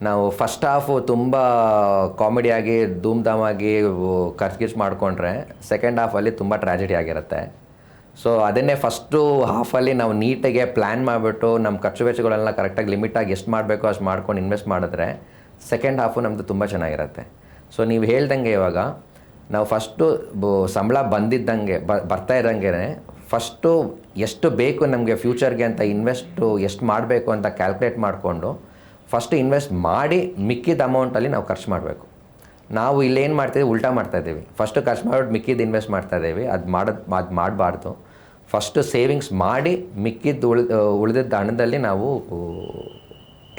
ನಾವು ಫಸ್ಟ್ ಹಾಫು ತುಂಬ ಕಾಮಿಡಿಯಾಗಿ ಧೂಮ್ಧಾಮಾಗಿ ಖರ್ಚು ಮಾಡಿಕೊಂಡ್ರೆ ಸೆಕೆಂಡ್ ಹಾಫಲ್ಲಿ ತುಂಬ ಟ್ರ್ಯಾಜಿಡಿ ಆಗಿರುತ್ತೆ. ಸೊ ಅದನ್ನೇ ಫಸ್ಟು ಹಾಫಲ್ಲಿ ನಾವು ನೀಟಾಗೆ ಪ್ಲ್ಯಾನ್ ಮಾಡಿಬಿಟ್ಟು ನಮ್ಮ ಖರ್ಚು ವೆಚ್ಚಗಳೆಲ್ಲ ಕರೆಕ್ಟಾಗಿ ಲಿಮಿಟಾಗಿ ಎಷ್ಟು ಮಾಡಬೇಕೋ ಅಷ್ಟು ಮಾಡ್ಕೊಂಡು ಇನ್ವೆಸ್ಟ್ ಮಾಡಿದ್ರೆ ಸೆಕೆಂಡ್ ಹಾಫು ನಮ್ಮದು ತುಂಬ ಚೆನ್ನಾಗಿರುತ್ತೆ. ಸೊ ನೀವು ಹೇಳ್ದಂಗೆ ಇವಾಗ ನಾವು ಫಸ್ಟು ಸಂಬಳ ಬಂದಿದ್ದಂಗೆ ಬರ್ತಾ ಇರೋಂಗೆ ಫಸ್ಟು ಎಷ್ಟು ಬೇಕು ನಮಗೆ ಫ್ಯೂಚರ್ಗೆ ಅಂತ ಇನ್ವೆಸ್ಟು ಎಷ್ಟು ಮಾಡಬೇಕು ಅಂತ ಕ್ಯಾಲ್ಕುಲೇಟ್ ಮಾಡಿಕೊಂಡು ಫಸ್ಟು ಇನ್ವೆಸ್ಟ್ ಮಾಡಿ ಮಿಕ್ಕಿದ ಅಮೌಂಟಲ್ಲಿ ನಾವು ಖರ್ಚು ಮಾಡಬೇಕು. ನಾವು ಇಲ್ಲೇನು ಮಾಡ್ತೀವಿ, ಉಲ್ಟಾ ಮಾಡ್ತಾಯಿದ್ದೀವಿ. ಫಸ್ಟು ಖರ್ಚು ಮಾಡಿಬಿಟ್ಟು ಮಿಕ್ಕಿದ್ದು ಇನ್ವೆಸ್ಟ್ ಮಾಡ್ತಾಯಿದ್ದೀವಿ. ಅದು ಮಾಡಬಾರ್ದು. ಫಸ್ಟು ಸೇವಿಂಗ್ಸ್ ಮಾಡಿ ಮಿಕ್ಕಿದ್ದು ಉಳಿದಿದ್ದ ಹಣದಲ್ಲಿ ನಾವು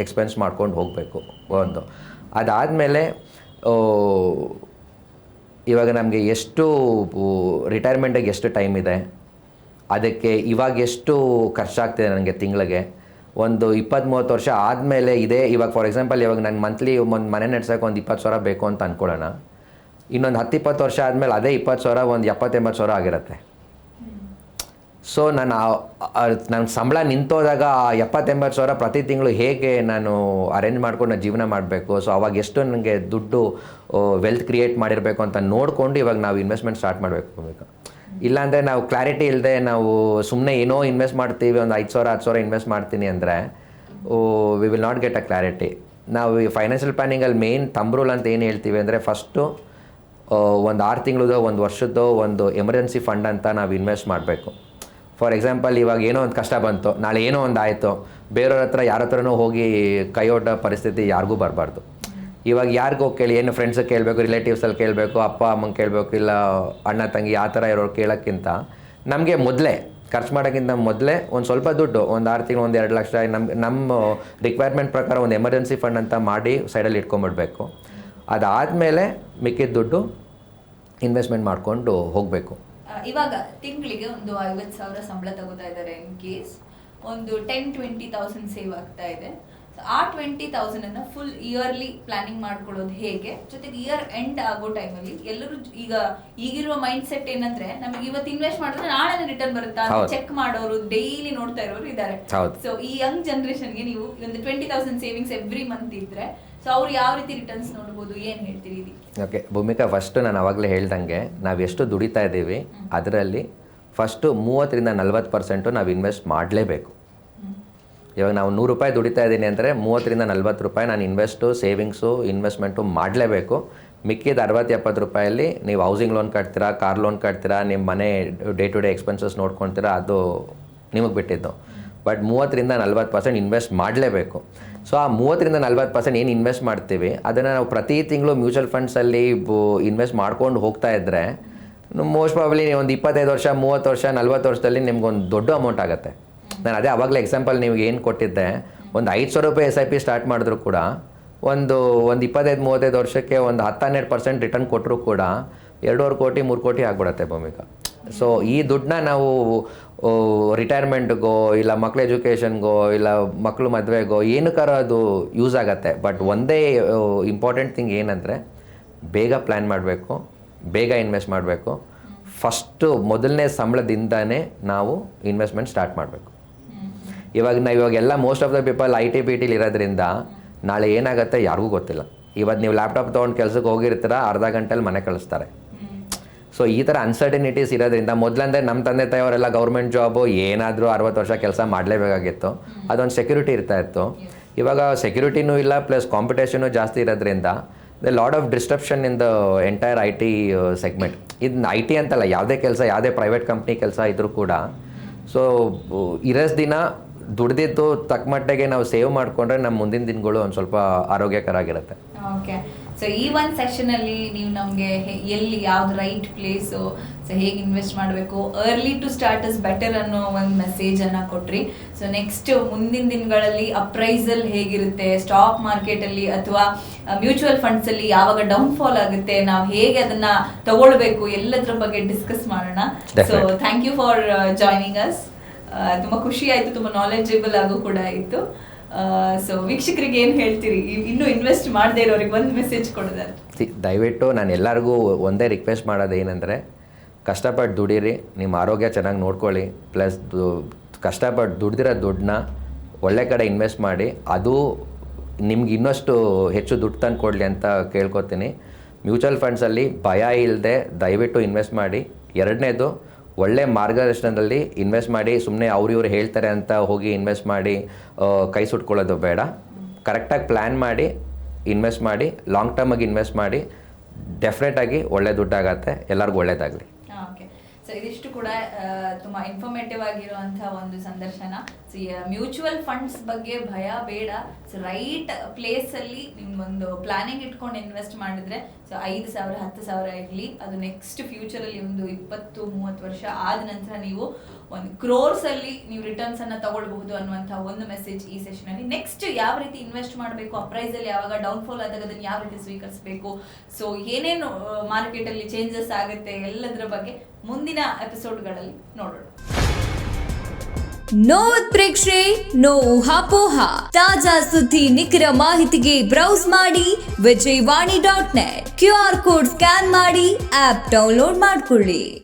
ಎಕ್ಸ್ಪೆನ್ಸ್ ಮಾಡ್ಕೊಂಡು ಹೋಗಬೇಕು ಒಂದು. ಅದಾದಮೇಲೆ ಇವಾಗ ನಮಗೆ ಎಷ್ಟು ರಿಟೈರ್ಮೆಂಟಿಗೆ ಎಷ್ಟು ಟೈಮ್ ಇದೆ, ಅದಕ್ಕೆ ಇವಾಗ ಎಷ್ಟು ಖರ್ಚಾಗ್ತಿದೆ ನನಗೆ ತಿಂಗಳಿಗೆ, ಒಂದು 20-30 ವರ್ಷ ಆದಮೇಲೆ ಇದೆ. ಇವಾಗ ಫಾರ್ ಎಕ್ಸಾಂಪಲ್ ಇವಾಗ ನಾನು ಮಂತ್ಲಿ ಒಂದು ಮನೆ ನಡೆಸೋಕೆ ಒಂದು 20,000 ಬೇಕು ಅಂತ ಅಂದ್ಕೊಳ್ಳೋಣ. ಇನ್ನೊಂದು 10-20 ವರ್ಷ ಆದಮೇಲೆ ಅದೇ 20,000 ಒಂದು 70-80,000 ಆಗಿರುತ್ತೆ. ಸೊ ನನ್ನ ಸಂಬಳ ನಿಂತೋದಾಗ 70-80,000 ಪ್ರತಿ ತಿಂಗಳು ಹೇಗೆ ನಾನು ಅರೇಂಜ್ ಮಾಡ್ಕೊಂಡು ನಾನು ಜೀವನ ಮಾಡಬೇಕು, ಸೊ ಅವಾಗ ಎಷ್ಟು ನನಗೆ ದುಡ್ಡು ವೆಲ್ತ್ ಕ್ರಿಯೇಟ್ ಮಾಡಿರಬೇಕು ಅಂತ ನೋಡಿಕೊಂಡು ಇವಾಗ ನಾವು ಇನ್ವೆಸ್ಟ್ಮೆಂಟ್ ಸ್ಟಾರ್ಟ್ ಮಾಡಬೇಕು. ಇಲ್ಲಾಂದರೆ ನಾವು ಕ್ಲಾರಿಟಿ ಇಲ್ಲದೆ ನಾವು ಸುಮ್ಮನೆ ಏನೋ ಇನ್ವೆಸ್ಟ್ ಮಾಡ್ತೀವಿ, ಒಂದು 5,000-10,000 ಇನ್ವೆಸ್ಟ್ ಮಾಡ್ತೀನಿ ಅಂದರೆ we will not get a clarity. ನಾವು ಈ ಫೈನಾನ್ಷಿಯಲ್ ಪ್ಲಾನಿಂಗಲ್ಲಿ ಮೇನ್ ರೂಲ್ ಅಂತ ಏನು ಹೇಳ್ತೀವಿ ಅಂದರೆ ಫಸ್ಟು ಒಂದು 6 ತಿಂಗಳದೋ ಒಂದು ವರ್ಷದ್ದೋ ಒಂದು ಎಮರ್ಜೆನ್ಸಿ ಫಂಡ್ ಅಂತ ನಾವು ಇನ್ವೆಸ್ಟ್ ಮಾಡಬೇಕು. ಫಾರ್ ಎಕ್ಸಾಂಪಲ್ ಇವಾಗ ಏನೋ ಒಂದು ಕಷ್ಟ ಬಂತು, ನಾಳೆ ಏನೋ ಒಂದು ಆಯಿತು, ಬೇರೆಯವ್ರ ಹತ್ರ ಯಾರ ಹತ್ರನೂ ಹೋಗಿ ಕೈಯೊಡ್ಡೋ ಪರಿಸ್ಥಿತಿ ಯಾರಿಗೂ ಬರಬಾರ್ದು. ಇವಾಗ ಯಾರಿಗೂ ಕೇಳಿ, ಏನು ಫ್ರೆಂಡ್ಸಿಗೆ ಕೇಳಬೇಕು, ರಿಲೇಟಿವ್ಸಲ್ಲಿ ಕೇಳಬೇಕು, ಅಪ್ಪ ಅಮ್ಮಂಗೆ ಕೇಳಬೇಕು, ಇಲ್ಲ ಅಣ್ಣ ತಂಗಿ ಆ ಥರ ಇರೋರು ಕೇಳೋಕ್ಕಿಂತ ನಮಗೆ ಮೊದಲೇ ಖರ್ಚು ಮಾಡೋಕ್ಕಿಂತ ಮೊದಲೇ ಒಂದು ಸ್ವಲ್ಪ ದುಡ್ಡು, ಒಂದು 6 ತಿಂಗಳು ಒಂದು 2 ಲಕ್ಷ ನಮ್ಮ ರಿಕ್ವೈರ್ಮೆಂಟ್ ಪ್ರಕಾರ ಒಂದು ಎಮರ್ಜೆನ್ಸಿ ಫಂಡ್ ಅಂತ ಮಾಡಿ ಸೈಡಲ್ಲಿ ಇಟ್ಕೊಂಬಿಡ್ಬೇಕು. ಅದಾದಮೇಲೆ ಮಿಕ್ಕಿದ ದುಡ್ಡು ಇನ್ವೆಸ್ಟ್ಮೆಂಟ್ ಮಾಡಿಕೊಂಡು ಹೋಗಬೇಕು. ಇವಾಗ ತಿಂಗಳಿಗೆ ಒಂದು 50,000 ಸಂಬಳ ತಗೋತಾ ಇದ್ದಾರೆ, ಇನ್ ಕೇಸ್ ಒಂದು 10-20,000 ಸೇವ್ ಆಗ್ತಾ ಇದೆ. ಆ 20,000 ಅನ್ನ ಫುಲ್ ಇಯರ್ಲಿ ಪ್ಲಾನಿಂಗ್ ಮಾಡ್ಕೊಳ್ಳೋದು ಹೇಗೆ, ಜೊತೆಗೆ ಇಯರ್ ಎಂಡ್ ಆಗೋ ಟೈಮಲ್ಲಿ ಎಲ್ಲರೂ ಈಗಿರುವ ಮೈಂಡ್ ಸೆಟ್ ಏನಂದ್ರೆ ನಮಗೆ ಇವತ್ತು ಇನ್ವೆಸ್ಟ್ ಮಾಡಿದ್ರೆ ನಾಳೆ ರಿಟರ್ನ್ ಬರುತ್ತಾ ಚೆಕ್ ಮಾಡೋರು, ಡೈಲಿ ನೋಡ್ತಾ ಇರೋರು ಇದ್ದಾರೆ. ಸೊ ಈ ಯಂಗ್ ಜನರೇಷನ್ಗೆ ನೀವು ಒಂದು 20,000 ಸೇವಿಂಗ್ಸ್ ಎವ್ರಿ ಮಂತ್ ಇದ್ರೆ ಸೊ ಅವ್ರು ಯಾವ ರೀತಿ ರಿಟರ್ನ್ಸ್ ನೋಡ್ಬೋದು, ಏನು ಹೇಳ್ತೀರಿ? ಓಕೆ ಭೂಮಿಕಾ, ಫಸ್ಟು ನಾನು ಆವಾಗಲೇ ಹೇಳ್ದಂಗೆ ನಾವು ಎಷ್ಟು ದುಡಿತಾ ಇದ್ದೀವಿ ಅದರಲ್ಲಿ ಫಸ್ಟು 30-40% ನಾವು ಇನ್ವೆಸ್ಟ್ ಮಾಡಲೇಬೇಕು. ಇವಾಗ ನಾವು 100 ರೂಪಾಯಿ ದುಡಿತಾ ಇದ್ದೀನಿ ಅಂದರೆ 30-40 ರೂಪಾಯಿ ನಾನು ಸೇವಿಂಗ್ಸು ಇನ್ವೆಸ್ಟ್ಮೆಂಟು ಮಾಡಲೇಬೇಕು. ಮಿಕ್ಕಿದ 60-70 ರೂಪಾಯಲ್ಲಿ ನೀವು ಹೌಸಿಂಗ್ ಲೋನ್ ಕಟ್ತೀರಾ, ಕಾರ್ ಲೋನ್ ಕಟ್ತೀರಾ, ನಿಮ್ಮ ಮನೆ ಡೇ ಟು ಡೇ ಎಕ್ಸ್ಪೆನ್ಸಸ್ ನೋಡ್ಕೊತೀರಾ, ಅದು ನಿಮಗೆ ಬಿಟ್ಟಿದ್ದು. ಬಟ್ 30-40% ಇನ್ವೆಸ್ಟ್ ಮಾಡಲೇಬೇಕು. ಸೊ ಆ 30-40% ಏನು ಇನ್ವೆಸ್ಟ್ ಮಾಡ್ತೀವಿ ಅದನ್ನು ನಾವು ಪ್ರತಿ ತಿಂಗಳು ಮ್ಯೂಚುವಲ್ ಫಂಡ್ಸಲ್ಲಿ ಇನ್ವೆಸ್ಟ್ ಮಾಡ್ಕೊಂಡು ಹೋಗ್ತಾ ಇದ್ದರೆ ಮೋಸ್ಟ್ ಪ್ರಾಬಬ್ಲಿ ಒಂದು 25 ವರ್ಷ, 30 ವರ್ಷ, 40 ವರ್ಷದಲ್ಲಿ ನಿಮ್ಗೊಂದು ದೊಡ್ಡ ಅಮೌಂಟ್ ಆಗುತ್ತೆ. ನಾನು ಅದೇ ಆವಾಗಲೇ ಎಕ್ಸಾಂಪಲ್ ನಿಮ್ಗೆ ಏನು ಕೊಟ್ಟಿದ್ದೆ, ಒಂದು 5,000 ರೂಪಾಯಿ SIP ಸ್ಟಾರ್ಟ್ ಮಾಡಿದ್ರು ಕೂಡ ಒಂದು 25-35 ವರ್ಷಕ್ಕೆ ಒಂದು 10-12% ರಿಟರ್ನ್ ಕೊಟ್ಟರು ಕೂಡ 2.5 ಕೋಟಿ 3 ಕೋಟಿ ಆಗ್ಬಿಡುತ್ತೆ ಭೂಮಿಕಾ. ಸೊ ಈ ದುಡ್ಡನ್ನ ನಾವು ರಿಟೈರ್ಮೆಂಟ್ಗೋ ಇಲ್ಲ ಮಕ್ಳ ಎಜುಕೇಷನ್ಗೋ ಇಲ್ಲ ಮಕ್ಕಳು ಮದುವೆಗೋ ಏನಕ್ಕಾರ ಅದು ಯೂಸ್ ಆಗುತ್ತೆ. ಬಟ್ ಒಂದೇ ಇಂಪಾರ್ಟೆಂಟ್ ಥಿಂಗ್ ಏನಂದರೆ ಬೇಗ ಪ್ಲ್ಯಾನ್ ಮಾಡಬೇಕು, ಬೇಗ ಇನ್ವೆಸ್ಟ್ ಮಾಡಬೇಕು. ಫಸ್ಟು ಮೊದಲನೇ ಸಂಬಳದಿಂದನೇ ನಾವು ಇನ್ವೆಸ್ಟ್ಮೆಂಟ್ ಸ್ಟಾರ್ಟ್ ಮಾಡಬೇಕು. ಇವಾಗೆಲ್ಲ most of the people IT BTಲಿ ಇರೋದ್ರಿಂದ ನಾಳೆ ಏನಾಗುತ್ತೆ ಯಾರಿಗೂ ಗೊತ್ತಿಲ್ಲ. ಇವತ್ತು ನೀವು ಲ್ಯಾಪ್ಟಾಪ್ ತೊಗೊಂಡು ಕೆಲಸಕ್ಕೆ ಹೋಗಿರ್ತೀರ, ಅರ್ಧ ಗಂಟೆಲಿ ಮನೆ ಕಳಿಸ್ತಾರೆ. ಸೊ ಈ ಥರ ಅನ್ಸರ್ಟಿನಿಟೀಸ್ ಇರೋದ್ರಿಂದ ಮೊದಲಂದರೆ ನಮ್ಮ ತಂದೆ ತಾಯಿಯವರೆಲ್ಲ ಗೌರ್ಮೆಂಟ್ ಜಾಬು ಏನಾದರೂ 60 ವರ್ಷ ಕೆಲಸ ಮಾಡಲೇಬೇಕಾಗಿತ್ತು, ಅದೊಂದು ಸೆಕ್ಯೂರಿಟಿ ಇರ್ತಾಯಿತ್ತು. ಇವಾಗ ಸೆಕ್ಯೂರಿಟಿನೂ ಇಲ್ಲ, ಪ್ಲಸ್ ಕಾಂಪಿಟೇಷನು ಜಾಸ್ತಿ ಇರೋದ್ರಿಂದ the lot of disruption in the entire IT segment. ಇದು IT ಅಂತಲ್ಲ, ಯಾವುದೇ ಕೆಲಸ, ಯಾವುದೇ ಪ್ರೈವೇಟ್ ಕಂಪ್ನಿ ಕೆಲಸ ಇದ್ದರೂ ಕೂಡ ಸೊ ಇರೋಷ್ಟು ದಿನ ದುಡ್ದಿದ್ದು ತಕ್ಕ ಮಟ್ಟಿಗೆ ನಾವು ಸೇವ್ ಮಾಡಿಕೊಂಡ್ರೆ ನಮ್ಮ ಮುಂದಿನ ದಿನಗಳು ಒಂದು ಸ್ವಲ್ಪ ಆರೋಗ್ಯಕರ ಆಗಿರುತ್ತೆ. ಓಕೆ, ಸೊ ಈ ಒಂದು ಸೆಷನಲ್ಲಿ ನೀವು ನಮಗೆ ಎಲ್ಲಿ ಯಾವ್ದು ರೈಟ್ ಪ್ಲೇಸು, ಸೊ ಹೇಗೆ ಇನ್ವೆಸ್ಟ್ ಮಾಡಬೇಕು, early to start is better ಅನ್ನೋ ಒಂದು ಮೆಸೇಜನ್ನು ಕೊಟ್ರಿ. ಸೊ ನೆಕ್ಸ್ಟ್ ಮುಂದಿನ ದಿನಗಳಲ್ಲಿ ಅಪ್ರೈಸಲ್ ಹೇಗಿರುತ್ತೆ ಸ್ಟಾಕ್ ಮಾರ್ಕೆಟಲ್ಲಿ ಅಥವಾ ಮ್ಯೂಚುವಲ್ ಫಂಡ್ಸಲ್ಲಿ, ಯಾವಾಗ ಡೌನ್ಫಾಲ್ ಆಗುತ್ತೆ, ನಾವು ಹೇಗೆ ಅದನ್ನ ತಗೊಳ್ಬೇಕು, ಎಲ್ಲದ್ರ ಬಗ್ಗೆ ಡಿಸ್ಕಸ್ ಮಾಡೋಣ. So thank you for joining us. ತುಂಬ ಖುಷಿ ಆಯಿತು, ತುಂಬ ನಾಲೆಜಬಲ್ ಆಗು ಕೂಡ ಆಯಿತು. ಸೊ ವೀಕ್ಷಕರಿಗೆ ಏನು ಹೇಳ್ತೀರಿ, ಇನ್ನೂ ಇನ್ವೆಸ್ಟ್ ಮಾಡದೇ ಇರೋರಿಗೆ ಒಂದು ಮೆಸೇಜ್ ಕೊಡೋದಾದ್ರೆ? ದಯವಿಟ್ಟು ನಾನು ಎಲ್ಲರಿಗೂ ಒಂದೇ ರಿಕ್ವೆಸ್ಟ್ ಮಾಡೋದು ಏನಂದರೆ, ಕಷ್ಟಪಟ್ಟು ದುಡೀರಿ, ನಿಮ್ಮ ಆರೋಗ್ಯ ಚೆನ್ನಾಗಿ ನೋಡ್ಕೊಳ್ಳಿ, ಪ್ಲಸ್ ಕಷ್ಟಪಟ್ಟು ದುಡ್ದಿರೋ ದುಡ್ಡನ್ನ ಒಳ್ಳೆ ಕಡೆ ಇನ್ವೆಸ್ಟ್ ಮಾಡಿ, ಅದು ನಿಮ್ಗೆ ಇನ್ನಷ್ಟು ಹೆಚ್ಚು ದುಡ್ಡು ತಂದು ಕೊಡಲಿ ಅಂತ ಕೇಳ್ಕೊತೀನಿ. ಮ್ಯೂಚುವಲ್ ಫಂಡ್ಸಲ್ಲಿ ಭಯ ಇಲ್ಲದೆ ದಯವಿಟ್ಟು ಇನ್ವೆಸ್ಟ್ ಮಾಡಿ. ಎರಡನೇದು, ಒಳ್ಳೆ ಮಾರ್ಗದರ್ಶನದಲ್ಲಿ ಇನ್ವೆಸ್ಟ್ ಮಾಡಿ. ಸುಮ್ಮನೆ ಇವ್ರು ಹೇಳ್ತಾರೆ ಅಂತ ಹೋಗಿ ಇನ್ವೆಸ್ಟ್ ಮಾಡಿ ಕೈ ಸುಟ್ಕೊಳ್ಳೋದು ಬೇಡ. ಕರೆಕ್ಟಾಗಿ ಪ್ಲ್ಯಾನ್ ಮಾಡಿ ಇನ್ವೆಸ್ಟ್ ಮಾಡಿ, ಲಾಂಗ್ ಟರ್ಮಾಗಿ ಇನ್ವೆಸ್ಟ್ ಮಾಡಿ. ಡೆಫಿನೆಟಾಗಿ ಒಳ್ಳೆ ದುಡ್ಡಾಗತ್ತೆ. ಎಲ್ಲರಿಗೂ ಒಳ್ಳೇದಾಗಲಿ. ಓಕೆ, ಸೊ ಇದಿಷ್ಟು ಕೂಡ ತುಂಬ ಇನ್ಫಾರ್ಮೇಟಿವ್ ಆಗಿರುವಂಥ ಒಂದು ಸಂದರ್ಶನ. ಸೊ ಮ್ಯೂಚುವಲ್ ಫಂಡ್ಸ್ ಬಗ್ಗೆ ಭಯ ಬೇಡ. ಸೊ ರೈಟ್ ಪ್ಲೇಸಲ್ಲಿ ನಿಮ್ಗೊಂದು ಪ್ಲಾನಿಂಗ್ ಇಟ್ಕೊಂಡು ಇನ್ವೆಸ್ಟ್ ಮಾಡಿದ್ರೆ, ಸೊ 5,000 10,000 ಇರಲಿ, ಅದು ನೆಕ್ಸ್ಟ್ ಫ್ಯೂಚರಲ್ಲಿ ಒಂದು 20-30 ವರ್ಷ ಆದ ನಂತರ ನೀವು ಒಂದು ಕ್ರೋರ್ಸಲ್ಲಿ ನೀವು ರಿಟರ್ನ್ಸನ್ನು ತಗೊಳ್ಬಹುದು ಅನ್ನುವಂಥ ಒಂದು ಮೆಸೇಜ್ ಈ ಸೆಷನಲ್ಲಿ. ನೆಕ್ಸ್ಟ್ ಯಾವ ರೀತಿ ಇನ್ವೆಸ್ಟ್ ಮಾಡಬೇಕು, ಅಪ್ರೈಸಲ್ಲಿ ಯಾವಾಗ ಡೌನ್ಫಾಲ್ ಆದಾಗ ಅದನ್ನು ಯಾವ ರೀತಿ ಸ್ವೀಕರಿಸಬೇಕು, ಸೊ ಏನೇನು ಮಾರ್ಕೆಟಲ್ಲಿ ಚೇಂಜಸ್ ಆಗುತ್ತೆ, ಎಲ್ಲದರ ಬಗ್ಗೆ ಮುಂದಿನ ಎಪಿಸೋಡ್ಗಳಲ್ಲಿ ನೋಡೋಣ. ನೋ ಉತ್ಪ್ರೇಕ್ಷೆ, ನೋ ಊಹಾಪೋಹ. ತಾಜಾ ಸುದ್ದಿ, ನಿಖರ ಮಾಹಿತಿಗೆ ಬ್ರೌಸ್ ಮಾಡಿ ವಿಜಯವಾಣಿ.net. QR ಕೋಡ್ ಸ್ಕ್ಯಾನ್ ಮಾಡಿ ಆಪ್ ಡೌನ್ಲೋಡ್ ಮಾಡ್ಕೊಳ್ಳಿ.